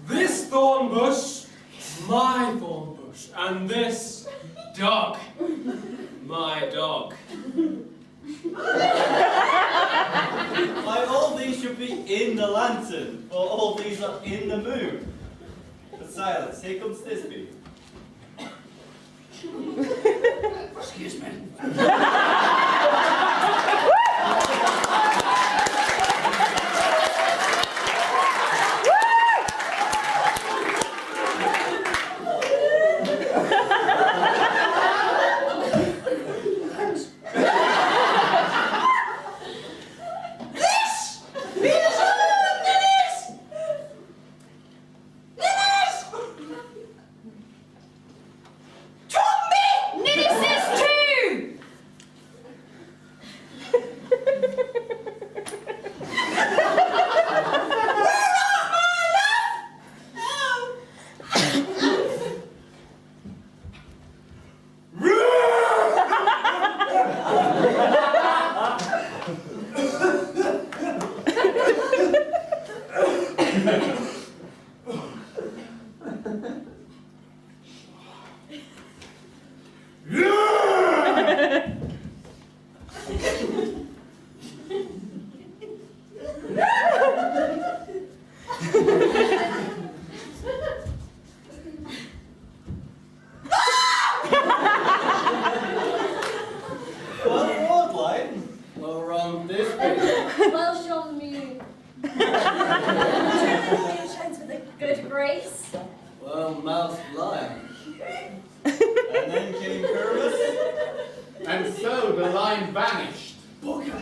This thorn bush, my thorn bush, and this dog, my dog. Why, all these should be in the lantern, for all these are in the moon. But silence, here comes Thisbe. Excuse me. Well shone moon. Shines with a good grace. Well, mouse lion. And then came Curvus. And so the line vanished. Bugger.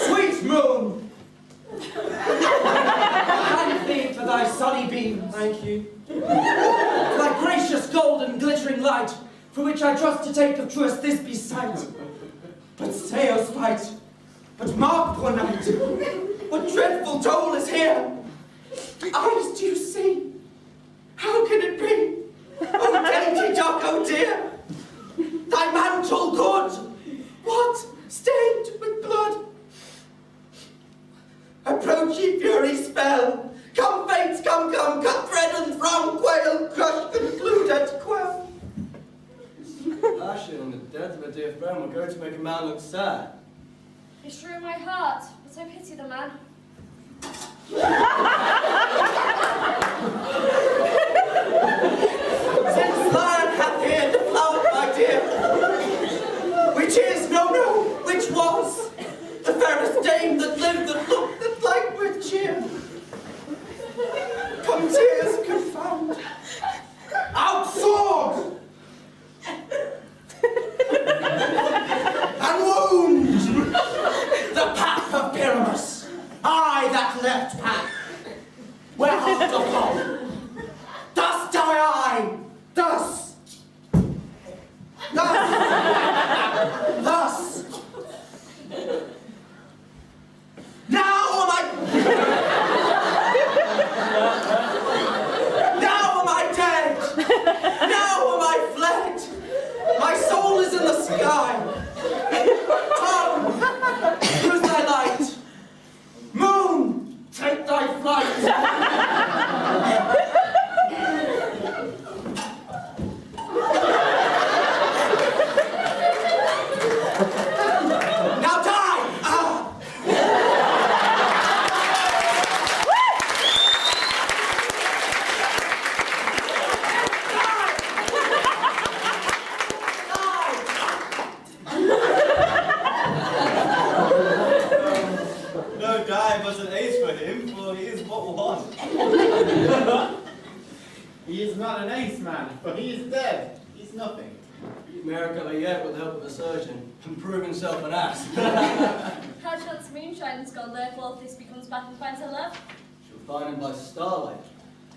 Sweet moon! Thank thee for thy sunny beams. Thank you. Thy gracious golden glittering light, for which I trust to take of truest Thisbe's sight. But stay, O spite, but mark, poor knight, what dreadful dole is here. Eyes do you see? How can it be? Oh, dainty duck, oh dear! Thy mantle good! What? Stained with blood? Approach ye fury's spell! Come, fates, come, come, cut thread and throng, quail, crush, conclude and quell. Passion and the death of a dear friend will go to make a man look sad. It's true in my heart, but I pity the man. Since lion hath here deflowered, my dear, which is, no, which was, the fairest dame that lived that looked that light with cheer. man, for he is dead. He's nothing. Miracle yet with the help of a surgeon, and prove himself an ass. How chance moonshine has gone, therefore if Thisbe comes back and finds her love? She'll find him by starlight.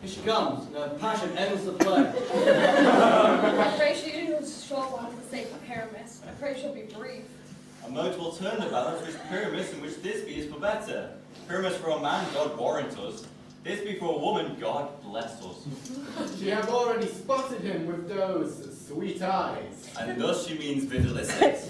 Here she comes, and her passion ends the play. I pray she is short one for the sake of Pyramus. I pray she'll be brief. A mote will turn the balance which Pyramus and which Thisbe is for better. Pyramus for a man, God warrant us. Thisbe for a woman, God bless us. She have already spotted him with those sweet eyes. And thus she means videlicet.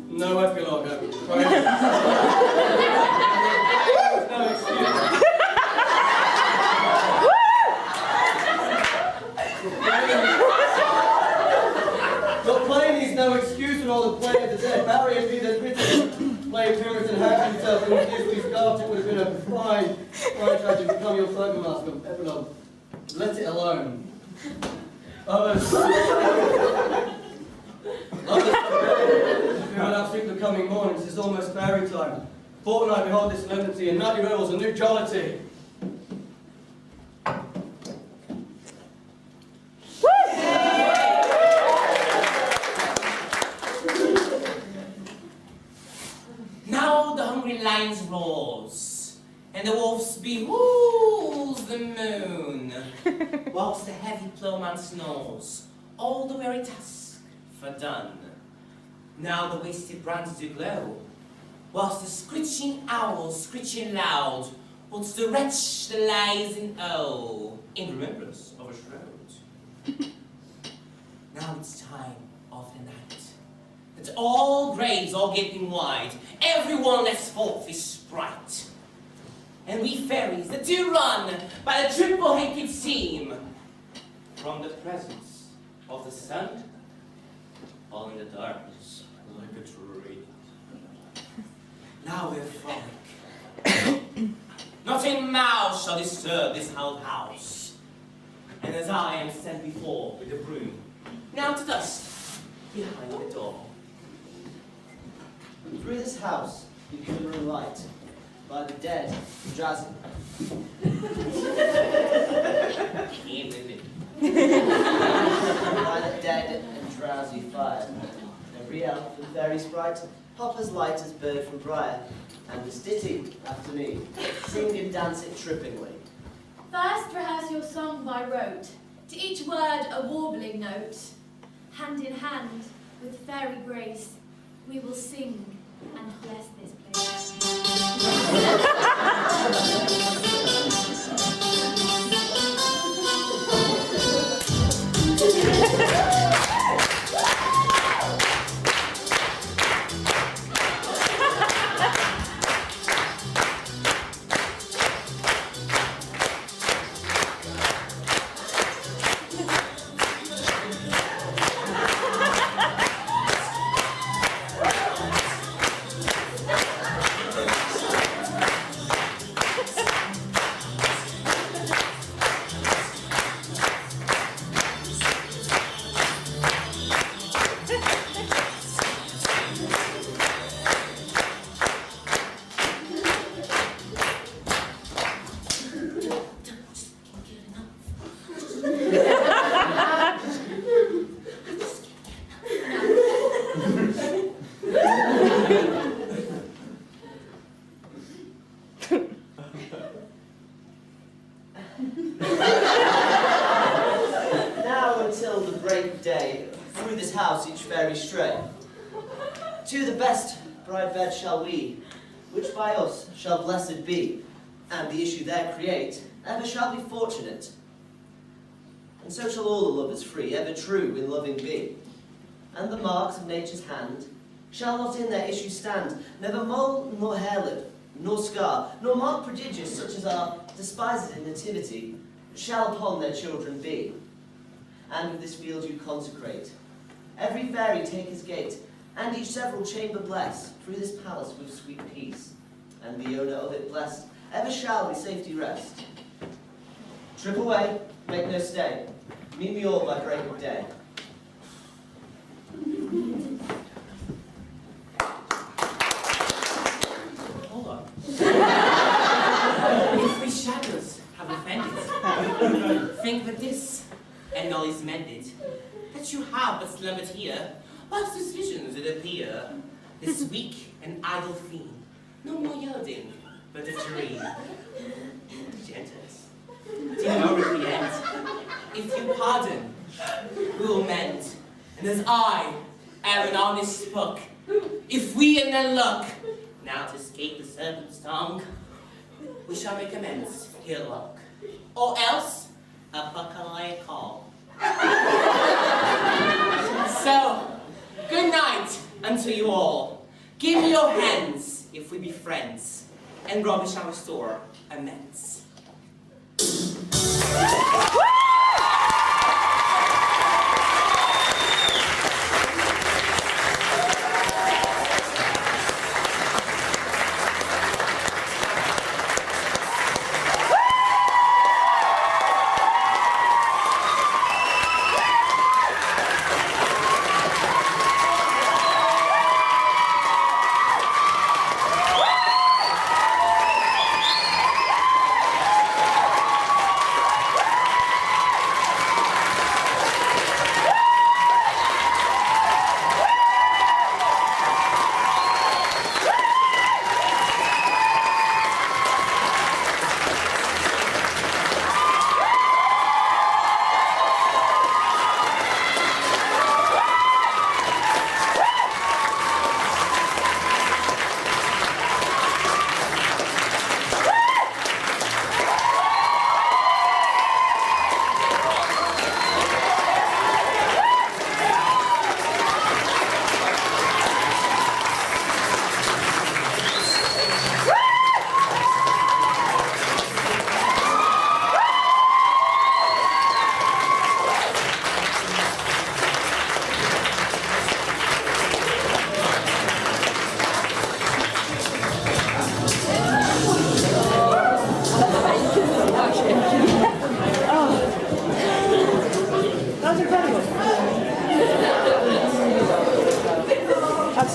No epilogue. The play needs no excuse when all the players are dead. Barry and me that written play appearance and hacked himself and if we scarfed it would have been a fine tragedy to become your slogan master. Epilogue. let it alone. Others who will not speak the coming mornings, it is almost fairy time. Fortnight behold this solemnity, and nightly revels a new jollity. Now the hungry lions roars, and the wolves beholds the moon, whilst the heavy plowman snores, all the weary task fordone. Now the wasted brands do glow, whilst the screeching owl screeching loud, puts the wretch that lies in woe, in remembrance of a shroud. Now it's time of the night, that all graves are gaping wide, everyone lets forth his sprite. And we fairies that do run by the triple hated seam, from the presence of the sun, all in the darkness like a tree. Now we're frolic. Not a mouse shall disturb this hallowed house. And as I am sent before with the broom, now to dust behind the door. Through this house you glimmering light, by the dead, drowsy. By the dead and drowsy fire. Every elf and fairy sprite, hop as light as bird from briar, and this ditty after me, sing and dance it trippingly. First rehearse your song by rote, to each word a warbling note. Hand in hand, with fairy grace, we will sing and bless this place. To the best bride bed shall we, which by us shall blessed be, and the issue there create, ever shall be fortunate. And so shall all the lovers free, ever true in loving be. And the marks of nature's hand shall not in their issue stand, never mole nor harelip, nor scar, nor mark prodigious such as are despised in nativity, shall upon their children be. And with this field you consecrate, every fairy take his gate, and each several chamber bless, through this palace with sweet peace. And the owner of it blessed, ever shall with safety rest. Trip away, make no stay, meet me all by break of day. Hold on. If we shadows have offended, think that this, and all is mended, that you have but slumbered here, whilst his visions did appear, this weak and idle fiend, no more yielding, but a dream. Gentles, do you know repent? If you pardon, we will mend. And as I am an honest spook, if we in their luck, now to escape the serpent's tongue, we shall make amends, here luck. Or else, a buckeye call. So, good night unto you all. Give me your hands, if we be friends, and Robbie shall restore amends.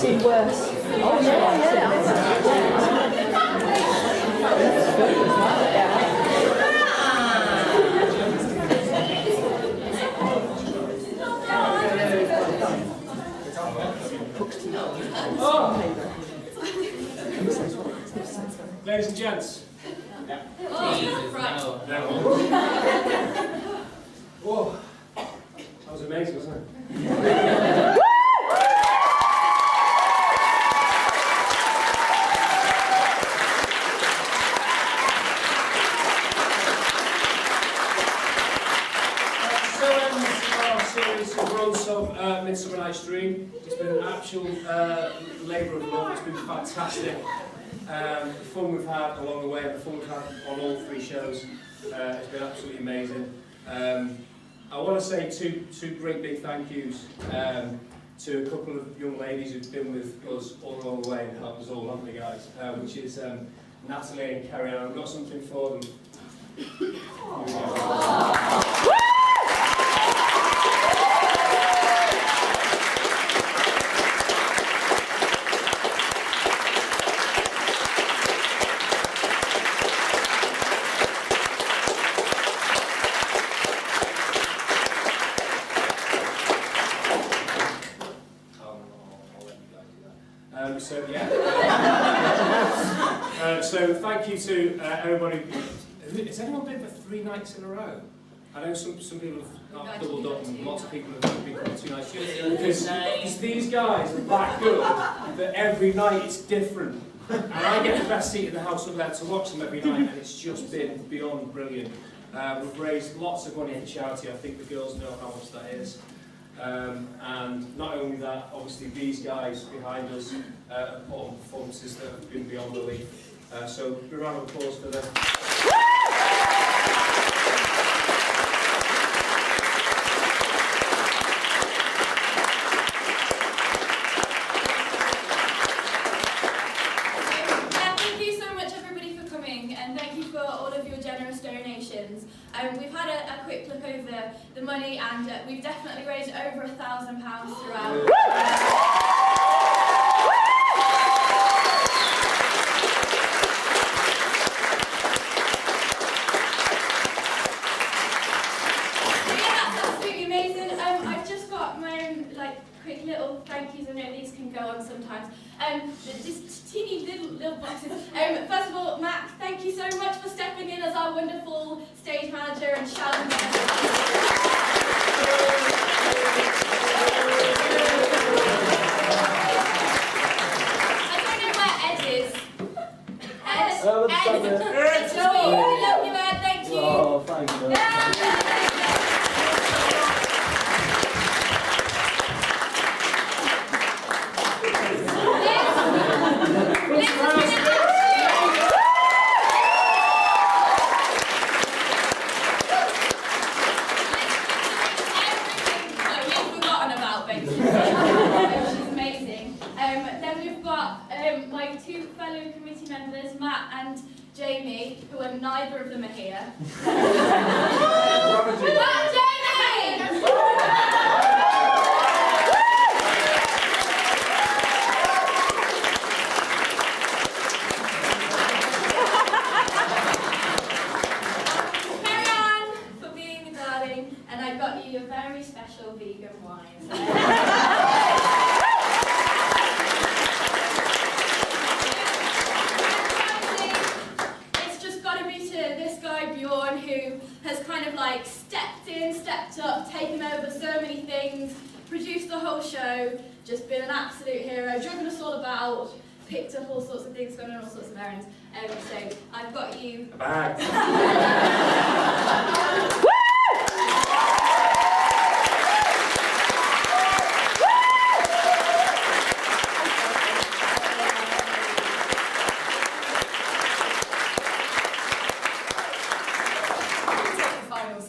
seen worse. Oh, Ladies and gents. Whoa, that was amazing, wasn't it? So ends our series of runs of Midsummer Night's Dream. It's been an actual labour of love. It's been fantastic. The fun we've had along the way, the fun we've had on all three shows, has been absolutely amazing. I want to say two great big thank yous to a couple of young ladies who've been with us all along the way and helped us all, haven't they, guys? Which is Natalie and Carrie Ann. I've got something for them. So yeah. So thank you to everybody. Has anyone been for 3 nights in a row? I know some people have doubled up and lots of people have been for 2 nights. Because these guys are that good that every night it's different. And I get the best seat in the house up there to watch them every night, and it's just been beyond brilliant. We've raised lots of money for charity. I think the girls know how much that is. And not only that, obviously these guys behind us have put on performances that have been beyond belief. So a round of applause for them. Thank you so much everybody for coming, and thank you for all of your generous donations. We've had a quick look over the money, and we've definitely raised over £1,000 throughout. Quick little thank yous. I know these can go on sometimes. Just teeny little boxes. First of all, Matt, thank you so much for stepping in as our wonderful stage manager and shouting. I don't know where Ed is. Ed. No, we love you, Ed. Thank you. Oh, thank you. She's amazing. Then we've got my 2 fellow committee members, Matt and Jamie, who are neither of them are here. Matt and Jamie! Carry on for being a darling, and I got you a very special vegan wine. Who has kind of like stepped in, stepped up, taken over so many things, produced the whole show, just been an absolute hero, driven us all about, picked up all sorts of things, gone on all sorts of errands. So I've got you a bag.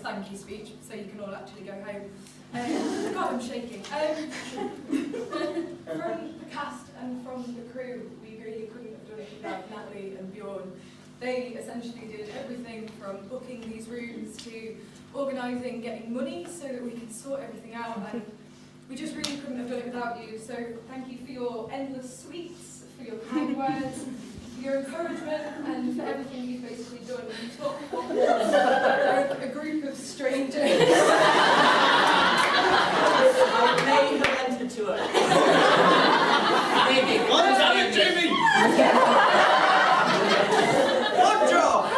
Thank you speech, so you can all actually go home. God, I'm shaking. From the cast and from the crew, we really couldn't have done it without Natalie and Bjorn. They essentially did everything from booking these rooms to organising, getting money so that we could sort everything out. And We just really couldn't have done it without you. So thank you for your endless sweets, for your kind words, for your encouragement, and for everything you've basically done. You took like a group of strangers. I may have entered to it. Maybe. One time, Jimmy! What job?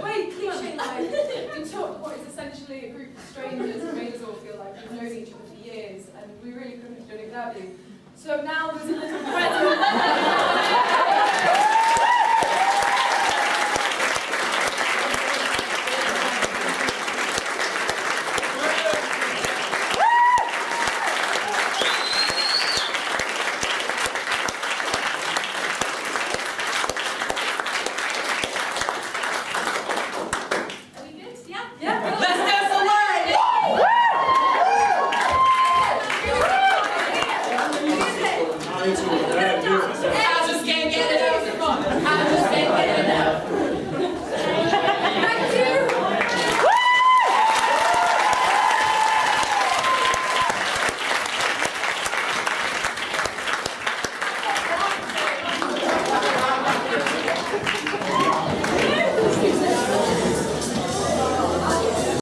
Wait, cliche line. You took what is essentially a group of strangers and made us all feel like we've known each other for years, and we really couldn't have done it without you. So now there's a little present.